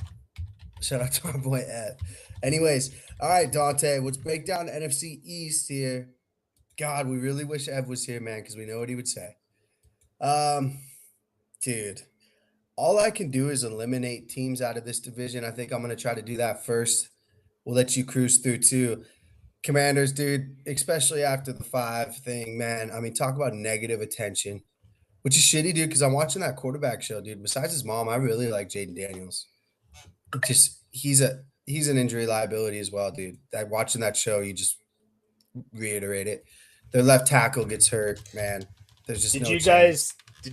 Shout out to our boy Ev. Anyways, all right, Dante, let's break down the NFC East here. God, we really wish Ev was here, man, because we know what he would say. Dude, all I can do is eliminate teams out of this division. I think I'm going to try to do that first. We'll let you cruise through too. Commanders, dude, especially after the 5 thing, man. I mean, talk about negative attention, which is shitty, dude, because I'm watching that quarterback show, dude. Besides his mom, I really like Jaden Daniels. Just he's an injury liability as well, dude. Watching that show, you just reiterate it. Their left tackle gets hurt, man. There's just Did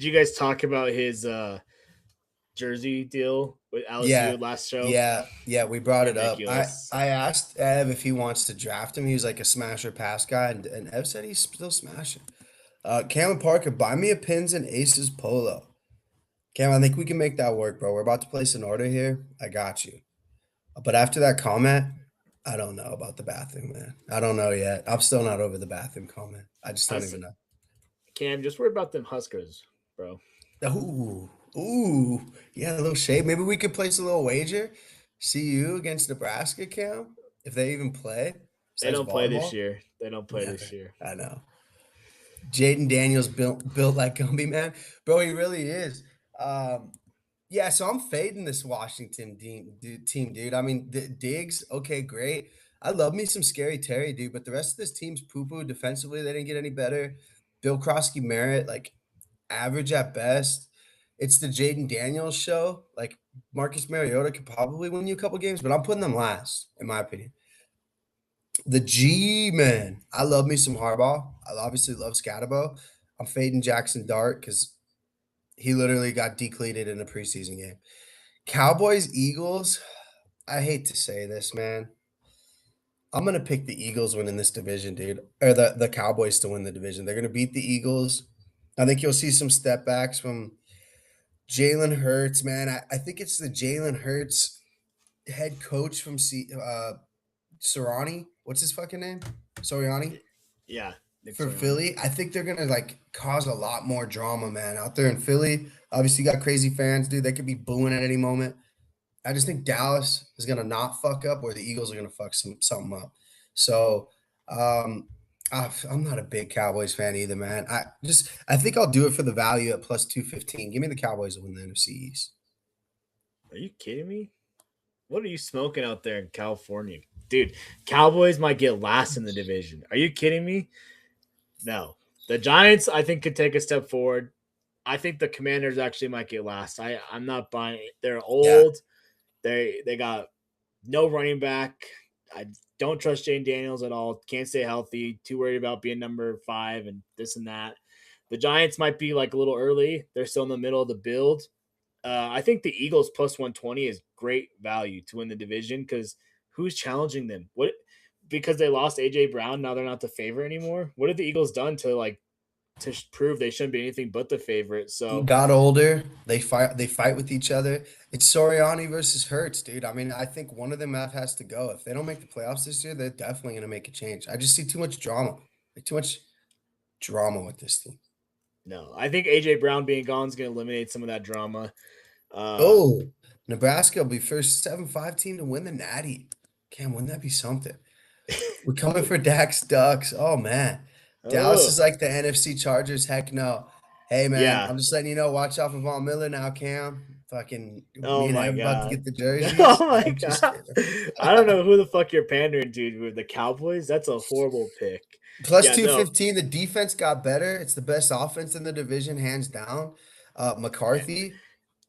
you guys talk about his jersey deal with LSU last show? Yeah, we brought it up. Ridiculous. I asked Ev if he wants to draft him. He was like a smasher pass guy, and Ev said he's still smashing. Cam Parker, buy me a Pins and Aces polo. Cam, I think we can make that work, bro. We're about to place an order here. I got you. But after that comment, I don't know about the bathroom, man. I don't know yet. I'm still not over the bathroom comment. I just don't even know. Cam, just worry about them Huskers, bro. Ooh, yeah, a little shade. Maybe we could place a little wager. CU against Nebraska, Cam, if they even play. They don't play this year. They don't play this year. I know. Jaden Daniels built like Gumby, man. Bro, he really is. Yeah, so I'm fading this Washington team, dude. I mean, Diggs, okay, great. I love me some Scary Terry, dude, but the rest of this team's poo-poo defensively. They didn't get any better. Bill Krosky Merritt, like, average at best. It's the Jaden Daniels show. Like, Marcus Mariota could probably win you a couple games, but I'm putting them last, in my opinion. The G-Man. I love me some Harbaugh. I obviously love Scatterbo. I'm fading Jackson Dart because he literally got decleated in a preseason game. Cowboys, Eagles. I hate to say this, man. I'm going to pick the Eagles winning this division, dude. Or the Cowboys to win the division. They're going to beat the Eagles. I think you'll see some step backs from Jalen Hurts, man. I think it's the Jalen Hurts head coach from Sirianni. What's his fucking name? Sirianni? Yeah. For Philly. I think they're going to, like, cause a lot more drama, man, out there in Philly. Obviously, you got crazy fans, dude. They could be booing at any moment. I just think Dallas is going to not fuck up or the Eagles are going to fuck something up. So, I'm not a big Cowboys fan either, man. I think I'll do it for the value at plus 215. Give me the Cowboys to win the NFC East. Are you kidding me? What are you smoking out there in California? Dude, Cowboys might get last in the division. Are you kidding me? No. The Giants, I think, could take a step forward. I think the Commanders actually might get last. I'm not buying it. They're old. Yeah. They got no running back. I don't trust Jane Daniels at all. Can't stay healthy. Too worried about being number 5 and this and that. The Giants might be like a little early. They're still in the middle of the build. I think the Eagles plus 120 is great value to win the division because who's challenging them? What? Because they lost AJ Brown, now they're not the favorite anymore. What have the Eagles done to prove they shouldn't be anything but the favorite? So got older. They fight with each other. It's Sirianni versus Hurts, dude. I mean, I think one of them has to go. If they don't make the playoffs this year, they're definitely gonna make a change. I just see too much drama. Too much drama with this team. No, I think AJ Brown being gone is gonna eliminate some of that drama. Nebraska will be first 7-5 team to win the Natty. Cam, wouldn't that be something? We're coming for Dax Ducks. Oh, man. Dallas is like the NFC Chargers. Heck no. Hey, man, yeah. I'm just letting you know, watch out for Von Miller now, Cam. Fucking me and him about to get the jerseys. Oh, my God. I don't know who the fuck you're pandering to. With the Cowboys? That's a horrible pick. Plus 215. The defense got better. It's the best offense in the division, hands down. McCarthy.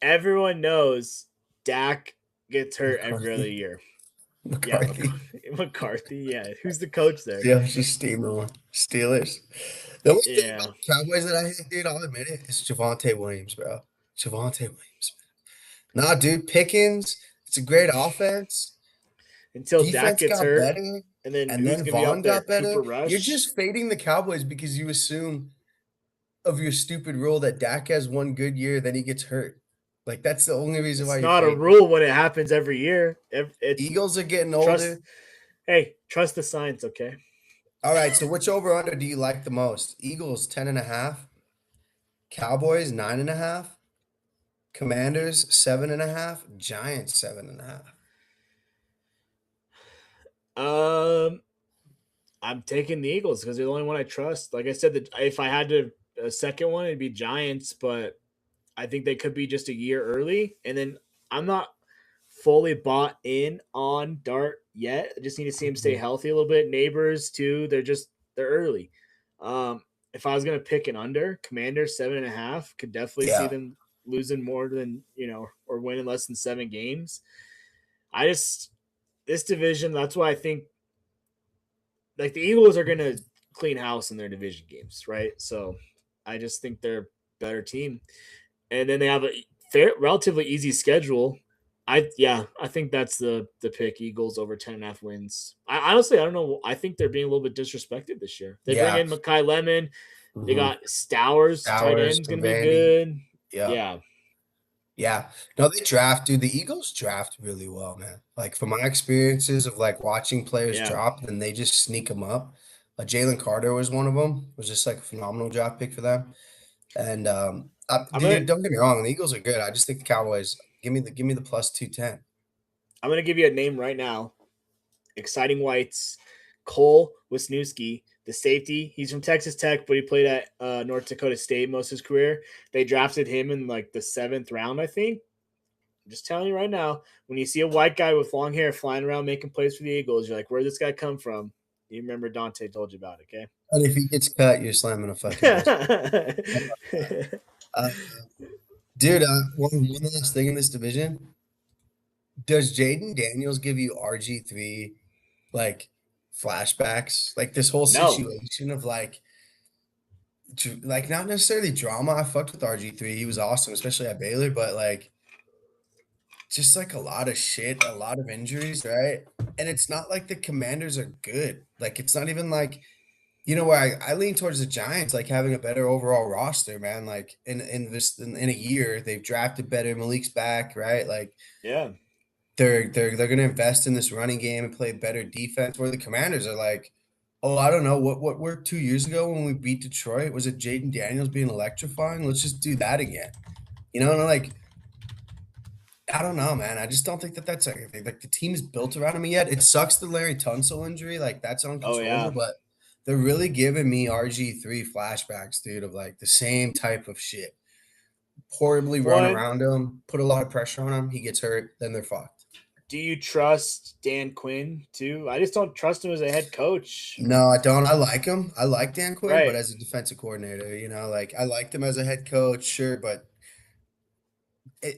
everyone knows Dak gets hurt every other McCarthy. year. Yeah, McCarthy. McCarthy. Yeah, who's the coach there? Yeah, just steamrolling. Steelers. The only thing Yeah, about the Cowboys that I hate, dude, I'll admit it, is Javonte Williams, bro. Javonte Williams. Nah, dude, Pickens, it's a great offense. until Dak Defense gets got hurt, better, and then and who's then gonna be Vaughn out there? got better. Cooper You're Rush. just fading the Cowboys because you assume of your stupid rule that Dak has one good year, then he gets hurt. Like, that's the only reason why It's you're not a fading. rule when it happens every year. It Eagles are getting trust. older. Hey, trust the science, okay? All right, so which over under do you like the most? Eagles 10.5, Cowboys 9.5, Commanders 7.5, Giants 7.5. Um, I'm taking the Eagles because they're the only one I trust. Like I said, that if I had to a second one, it'd be Giants, but I think they could be just a year early. And then I'm not fully bought in on Dart yet. I just need to see him stay Mhm. healthy a little bit. Neighbors too, they're early. If I was gonna pick an under, Commander 7.5, could definitely see Yeah, them losing more than or winning less than 7 games. I just this division, that's why I think like the Eagles are gonna clean house in their division games, right? So I just think they're a better team. And then they have a relatively easy schedule. I think that's the pick. Eagles over 10.5 wins. I honestly I don't know. I think they're being a little bit disrespected this year. They bring yeah. in Makai Lemon. They Hmm. got Stowers, tight Towers end's from gonna be Vandy. good. Yeah, Yeah. yeah. No, they draft, dude. The Eagles draft really well, man. Like from my experiences of like watching players Yeah. drop, and they just sneak them up. Jalen Carter was one of them. Was just like a phenomenal draft pick for them. And I'm gonna dude, don't get me wrong, the Eagles are good. I just think the Cowboys give me the plus 210. I'm gonna give you a name right now. Exciting Whites, Cole Wisniewski, the safety. He's from Texas Tech, but he played at North Dakota State most of his career. They drafted him in like the 7th round, I think. I'm just telling you right now, when you see a white guy with long hair flying around making plays for the Eagles, you're like, where'd this guy come from? You remember Dante told you about it, And if he gets cut, you're slamming a fucking house. okay? Uh, dude, one last thing in this division. Does Jaden Daniels give you RG3 like flashbacks? Like this whole No. situation of like not necessarily drama. I fucked with RG3. He was awesome, especially at Baylor, but like just like a lot of shit, a lot of injuries, right? And it's not like the Commanders are good. Like it's not even like where I lean towards the Giants, like having a better overall roster, man. Like in a year, they've drafted better. Malik's back, right? Like Yeah. they're gonna invest in this running game and play better defense. Where the Commanders are like, oh, I don't know what were 2 years ago when we beat Detroit. Was it Jaden Daniels being electrifying? Let's just do that again. And like I don't know, man. I just don't think that that's like the team's built around him yet. It sucks the Larry Tunsil injury, like that's Oh uncontrollable, yeah. but they're really giving me RG3 flashbacks, dude, of like the same type of shit. Horribly run One. around him, put a lot of pressure on him, he gets hurt, then they're fucked. Do you trust Dan Quinn too? I just don't trust him as a head coach. No, I don't. I like him. I like Dan Quinn, but Right. as a defensive coordinator, like I liked him as a head coach, sure, but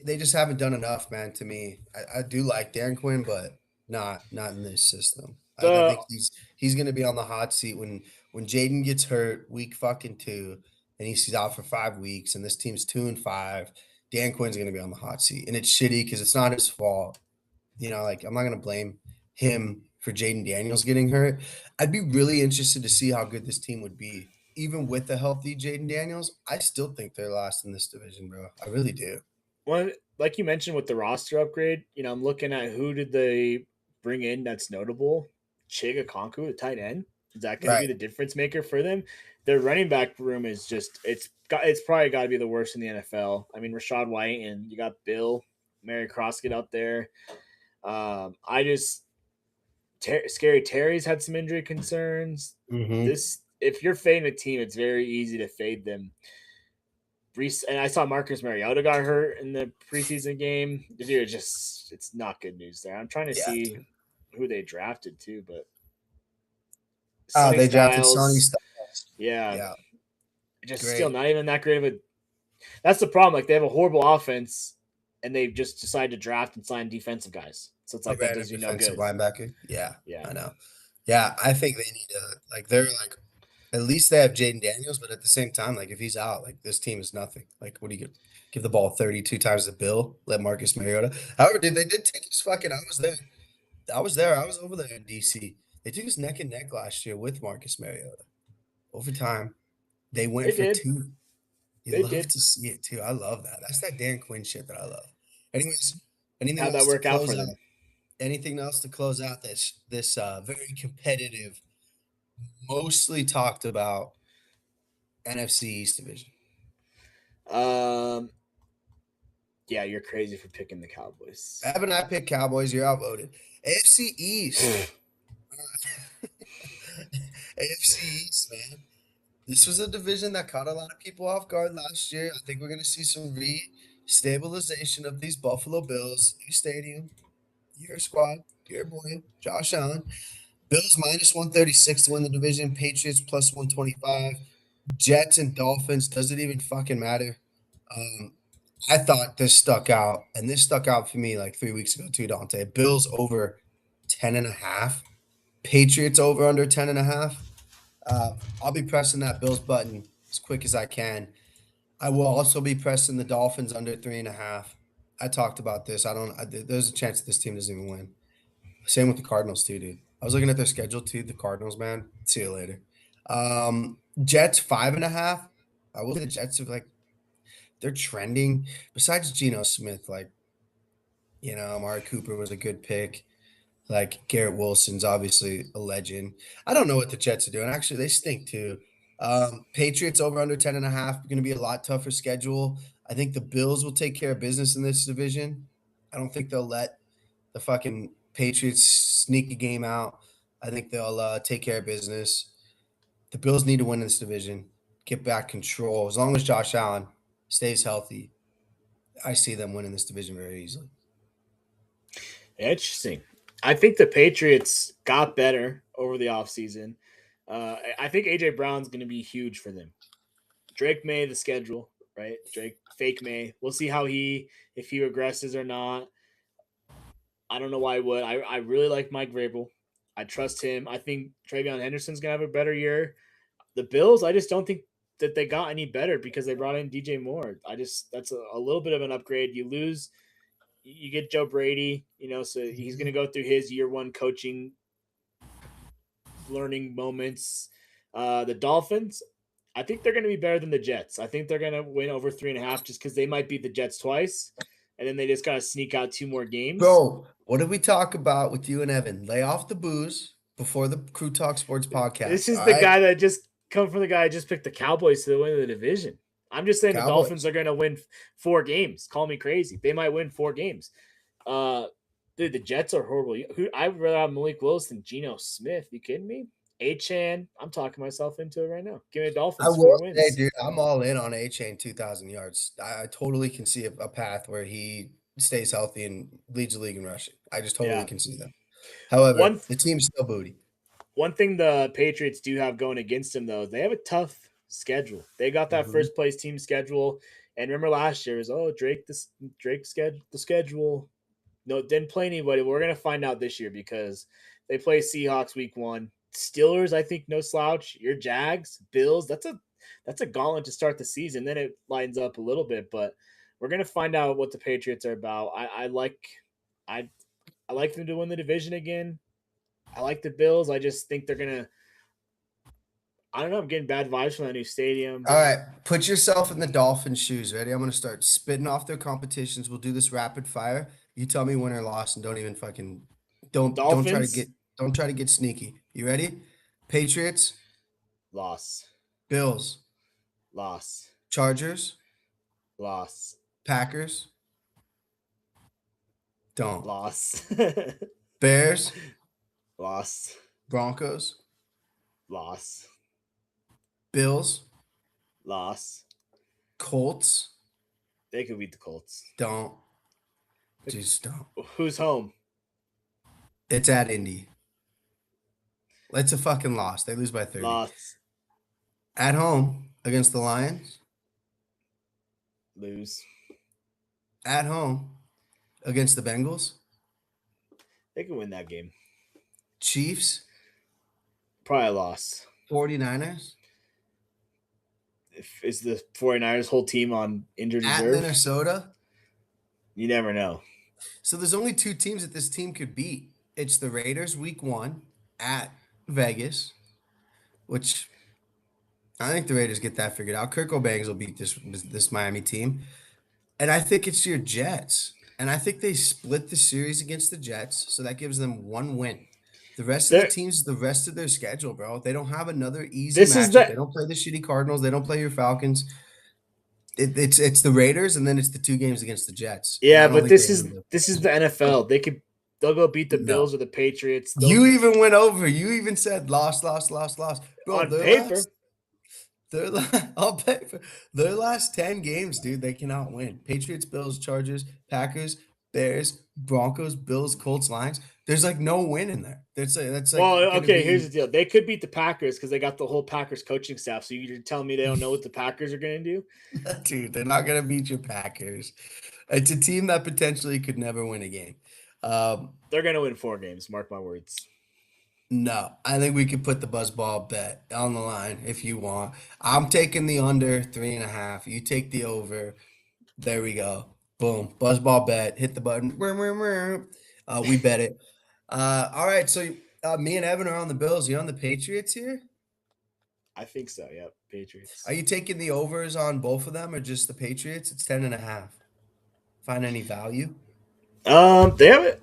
they just haven't done enough, man. To me, I do like Dan Quinn, but not in this system. I The think he's going to be on the hot seat when Jaden gets hurt week fucking 2, and he's out for 5 weeks, and this team's 2-5. Dan Quinn's going to be on the hot seat, and it's shitty because it's not his fault. Like I'm not going to blame him for Jaden Daniels getting hurt. I'd be really interested to see how good this team would be, even with the healthy Jaden Daniels. I still think they're last in this division, bro. I really do. one like you mentioned with the roster upgrade, I'm looking at who did they bring in that's notable. Chiga Konku, the tight end. Is that going to be Right. the difference maker for them? Their running back room is just it's probably got to be the worst in the NFL. I mean, Rashad White and you got Bill, Mary Croskett up there. I just Scary Terry's had some injury concerns. Mhm. This if you're fading a team, it's very easy to fade them. And I saw Marcus Mariota got hurt in the preseason game. Dude, it's not good news there. I'm trying to Yeah, see dude. who they drafted too, but Oh, Sonny they drafted Sonny Styles, Styles. yeah, Yeah, just still great. not even that great of a. That's the problem. Like they have a horrible offense, and they just decide to draft and sign defensive guys. So it's A like that random does you no defensive good. linebacker. Yeah, Yeah. I know. Yeah, I think they need to like they're like at least they have Jaden Daniels, but at the same time, like if he's out, like this team is nothing. Like what do you give the ball 32 times the bill, let Marcus Mariota. However, dude, they did take his fucking I was there. I was there. I was over there in DC. They took his neck and neck last year with Marcus Mariota. Overtime. They went They for did. two. You They love did. to see it too. I love that. That's that Dan Quinn shit that I love. Anyways, anything How'd that else to work out close for out? them? Anything else to close out this very competitive, mostly talked about NFC East division? Um, yeah, you're crazy for picking the Cowboys. Haven't I picked Cowboys? You're outvoted. AFC East. AFC East, man. This was a division that caught a lot of people off guard last year. I think we're going to see some re-stabilization of these Buffalo Bills. New stadium, your squad, your boy, Josh Allen. Bills minus 136 to win the division. Patriots plus 125. Jets and Dolphins. Does it even fucking matter? I thought this stuck out, and this stuck out for me like 3 weeks ago too, Dante. Bills over 10.5. Patriots over under 10.5. I'll be pressing that Bills button as quick as I can. I will also be pressing the Dolphins under 3.5. I talked about this. There's a chance that this team doesn't even win. Same with the Cardinals too, dude. I was looking at their schedule too. The Cardinals, man. See you later. Jets 5.5. I will say the Jets are like they're trending. Besides Geno Smith, like Amari Cooper was a good pick. Like Garrett Wilson's obviously a legend. I don't know what the Jets are doing. Actually, they stink too. Patriots over under 10.5. Going to be a lot tougher schedule. I think the Bills will take care of business in this division. I don't think they'll let the fucking Patriots sneak a game out. I think they'll take care of business. The Bills need to win this division, get back control. As long as Josh Allen stays healthy, I see them winning this division very easily. Interesting. I think the Patriots got better over the offseason. I think AJ Brown's going to be huge for them. Drake May, the schedule, right? Drake, fake May. We'll see if he regresses or not. I don't know why I would. I really like Mike Vrabel. I trust him. I think Travion Henderson's going to have a better year. The Bills, I just don't think that they got any better because they brought in DJ Moore. That's a little bit of an upgrade. You get Joe Brady, so he's going to go through his year one coaching learning moments. The Dolphins, I think they're going to be better than the Jets. I think they're going to win over 3.5 just because they might beat the Jets twice, and then they just got to sneak out 2 more games. Bro, what did we talk about with you and Evan? Lay off the booze before the Crew Talk Sports podcast. This is the guy that just come from the guy that just picked the Cowboys to win the division. I'm just saying the Dolphins are going to win 4 games. Call me crazy. They might win 4 games. Dude, the Jets are horrible. I'd rather have Malik Willis than Geno Smith. You kidding me? Achane, I'm talking myself into it right now. Give me the Dolphins. I will say, dude, I'm all in on Achane 2,000 yards. I totally can see a path where he stays healthy and leads the league in rushing. I just totally can see that. However, the team's still booty. One thing the Patriots do have going against them, though, they have a tough schedule. They got that first place team schedule. And remember last year was, Drake schedule, the schedule. No, didn't play anybody. We're going to find out this year because they play Seahawks week 1. Steelers, I think, no slouch. Your Jags, Bills, that's a gauntlet to start the season. Then it lines up a little bit, but we're going to find out what the Patriots are about. I like them to win the division again. I like the Bills. I just think they're going to I don't know. I'm getting bad vibes from that new stadium. All right. Put yourself in the Dolphins' shoes. Ready? I'm going to start spitting off their competitions. We'll do this rapid fire. You tell me win or loss, and don't even fucking don't try to get sneaky. You ready? Patriots, loss. Bills, loss. Chargers, loss. Packers, don't. Loss. Bears, loss. Broncos, loss. Bills, loss. Colts, they could beat the Colts. Don't. Just don't. Who's home? It's at Indy. It's a fucking loss. They lose by 30. Loss. At home against the Lions. Lose. at home against the Bengals, They can win that game. Chiefs, Probably a loss. 49ers, Is the 49ers whole team on injured at reserve? Minnesota. You never know. So there's only two teams that this team could beat. It's the Raiders week 1 at Vegas, which I think the Raiders get that figured out. Kirk O'Bangs will beat this Miami team. And I think it's your Jets. And I think they split the series against the Jets, so that gives them 1 win. The rest of the There, teams, the rest of their schedule, bro. They don't have another easy this is matchup. the They don't play the shitty Cardinals. They don't play your Falcons. It's the Raiders, and then it's the 2 games against the Jets. And yeah, I don't but think they this is win. this is the NFL. They'll go beat the No. Bills or the Patriots. You They'll even went over. You even said lost, lost, lost, lost. Bro, on paper. I'll pay for their last 10 games, dude. They cannot win. Patriots, Bills, Chargers, Packers, Bears, Broncos, Bills, Colts, Lions. There's like no win in there. That's like Well, gonna okay, here's the be deal. They could beat the Packers because they got the whole Packers coaching staff. So you're telling me they don't know what the Packers are going to do? dude, they're not gonna beat your Packers. It's a team that potentially could never win a game. Um, They're going to win 4 games. Mark my words. no, I think we could put the buzzball bet on the line if you want. I'm taking the under 3.5. You take the over. There we go. Boom. Buzzball bet. Hit the button. We bet it. All right. So me and Evan are on the Bills. You on the Patriots here? I think so. Yep, Are Patriots. you taking the overs on both of them or just the Patriots? It's 10.5. Find any value? They have it.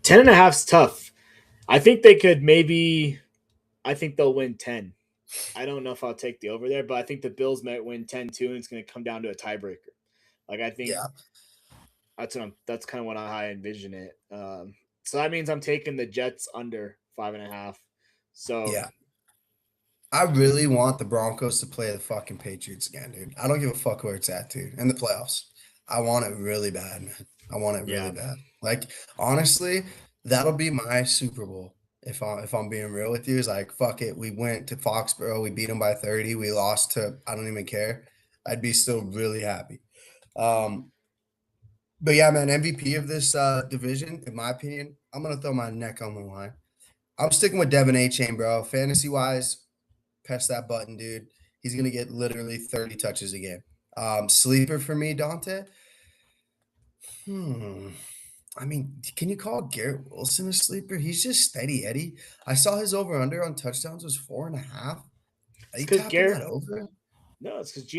10.5's tough. I think they could maybe. I think they'll win 10. I don't know if I'll take the over there, but I think the Bills might win 10-2, and it's going to come down to a tiebreaker. Like I think Yeah. that's kind of what I envision it. So that means I'm taking the Jets under 5.5. So Yeah. I really want the Broncos to play the fucking Patriots again, dude. I don't give a fuck where it's at, dude. In the playoffs. I want it really bad, man. I want it really yeah, bad. Like, honestly, that'll be my Super Bowl. If I'm being real with you, is like, fuck it. We went to Foxborough, we beat them by 30, we lost to I don't even care. I'd be still really happy. Um, but yeah, man, MVP of this division, in my opinion, I'm gonna throw my neck on the line. I'm sticking with Devin A. Chain, bro. Fantasy wise, press that button, dude. He's gonna get literally 30 touches a game. Sleeper for me, Dante. Hmm. I mean, can you call Garrett Wilson a sleeper? He's just steady Eddie. I saw his over under on touchdowns was 4.5. Are it's you because tapping that Garrett. over? No, it's because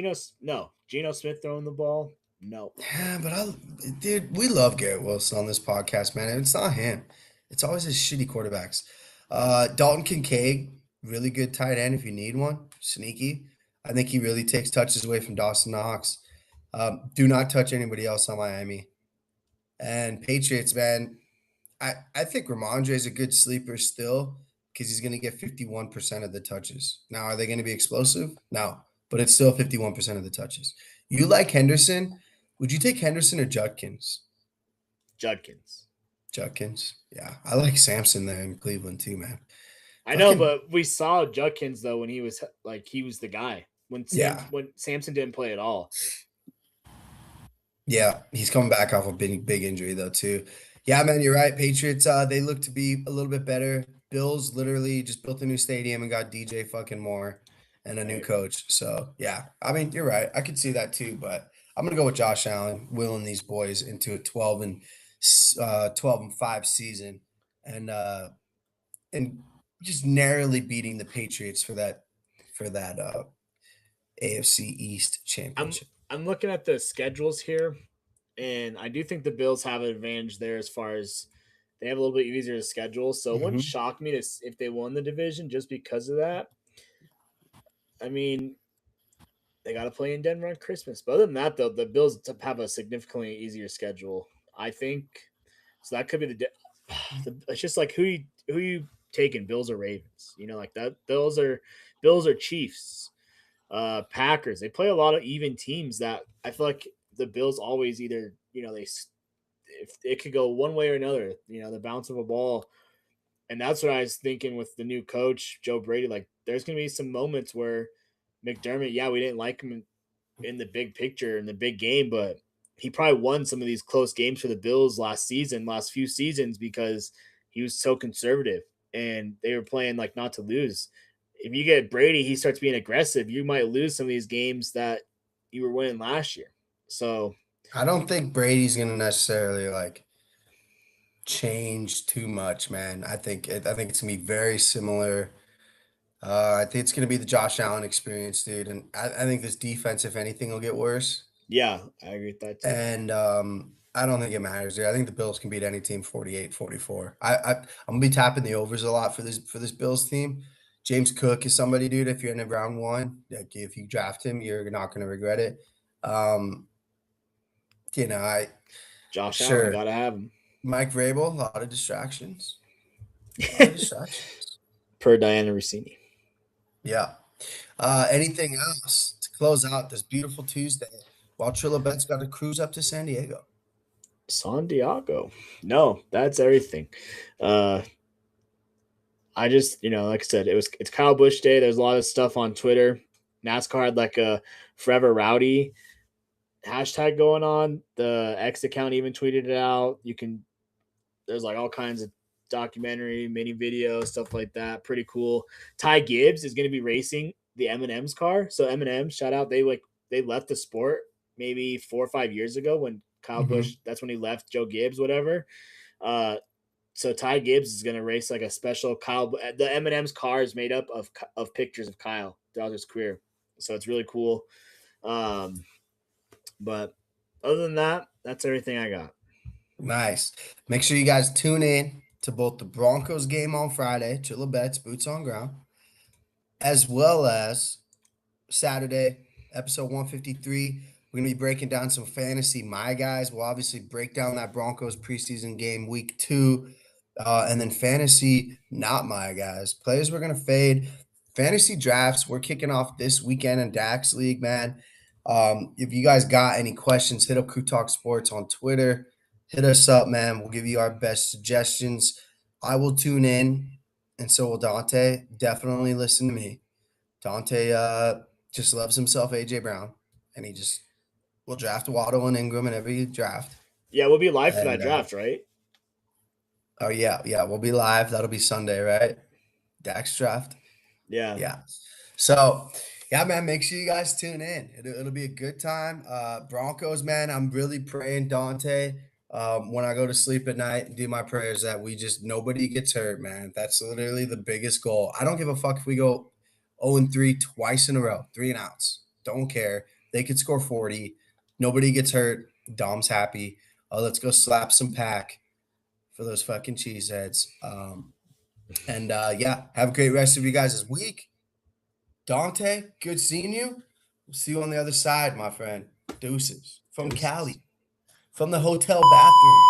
Geno Smith throwing the ball. No, Yeah, but dude, we love Garrett Wilson on this podcast, man. And it's not him. It's always his shitty quarterbacks. Dalton Kincaid, really good tight end if you need one. Sneaky. I think he really takes touches away from Dawson Knox. Do not touch anybody else on Miami. And Patriots, man, I think Ramondre is a good sleeper still because he's going to get 51% of the touches. Now, are they going to be explosive? No, but it's still 51% of the touches. You like Henderson? Would you take Henderson or Judkins? Judkins. Judkins. Yeah, I like Samson there in Cleveland too, man. I know, Fucking but we saw Judkins though when he was the guy yeah, when Samson didn't play at all. yeah. He's coming back off a big injury though too. Yeah, man, you're right. Patriots, they look to be a little bit better. Bills literally just built a new stadium and got DJ fucking Moore and a new Right. coach. So yeah, I mean, you're right. I could see that too, but I'm gonna go with Josh Allen, willing these boys into a 12-5 season, and and just narrowly beating the Patriots for that AFC East I'm championship. I'm looking at the schedules here, and I do think the Bills have an advantage there as far as they have a little bit easier to schedule. So it wouldn't Hmm. shock me if they won the division just because of that. I mean, they got to play in Denver on Christmas. But other than that, though, the Bills have a significantly easier schedule, I think. So that could be it's just like who you taking, Bills or Ravens? Like that. Bills are Chiefs, Packers. They play a lot of even teams that I feel like the Bills always either if it could go one way or another. The bounce of a ball, and that's what I was thinking with the new coach Joe Brady. Like, there's gonna be some moments where McDermott, yeah, we didn't like him in the big picture in the big game, but he probably won some of these close games for the Bills last few seasons, because he was so conservative and they were playing like not to lose. If you get Brady, he starts being aggressive, you might lose some of these games that you were winning last year. So I don't think Brady's gonna necessarily like change too much, man. I think it's gonna be very similar. I think it's gonna be the Josh Allen experience, dude. And I think this defense, if anything, will get worse. yeah, I agree with that too. And I don't think it matters, dude. I think the Bills can beat any team 48-44. I'm gonna be tapping the overs a lot for this Bills team. James Cook is somebody, dude. If you're in the round one, like if you draft him, you're not gonna regret it. Um, I Josh Allen, sure. gotta have him. Mike Vrabel, a lot of distractions. A lot of distractions. Per Diana Rossini. Yeah. Anything else to close out this beautiful Tuesday while Trilla Bet's got to cruise up to San Diego? San Diego. No, that's everything. I just, like I said, it's Kyle Busch Day. There's a lot of stuff on Twitter. NASCAR had like a Forever Rowdy hashtag going on. The X account even tweeted it out. There's like all kinds of documentary, mini video, stuff like that. Pretty cool. Ty Gibbs is going to be racing the M&M's car. So M&M, shout out. They left the sport maybe 4 or 5 years ago when Kyle Busch, that's when he left Joe Gibbs, whatever. So Ty Gibbs is going to race like a special Kyle. The M&M's car is made up of pictures of Kyle throughout his career. So it's really cool. But other than that, that's everything I got. Nice. Make sure you guys tune in to both the Broncos game on Friday, Trilla Bet's Boots on Ground, as well as Saturday, episode 153. We're going to be breaking down some fantasy. My guys will obviously break down that Broncos preseason game week 2. And then fantasy, not my guys. Players we're going to fade. Fantasy drafts, we're kicking off this weekend in Dax League, man. If you guys got any questions, hit up Crew Talk Sports on Twitter. Hit us up, man. We'll give you our best suggestions. I will tune in, and so will Dante. Definitely listen to me. Dante just loves himself AJ Brown, and he just will draft Waddle and Ingram in every draft. Yeah, we'll be live for that draft, right? Oh, yeah, we'll be live. That'll be Sunday, right? Dax draft. Yeah. So, yeah, man, make sure you guys tune in. It'll be a good time. Broncos, man, I'm really praying, Dante, when I go to sleep at night and do my prayers that nobody gets hurt, man. That's literally the biggest goal. I don't give a fuck if we go 0-3 twice in a row, 3 and outs. Don't care. They could score 40. Nobody gets hurt. Dom's happy. Let's go slap some pack for those fucking cheeseheads. And have a great rest of you guys this week. Dante, good seeing you. We'll see you on the other side, my friend. Deuces from Cali, from the hotel bathroom.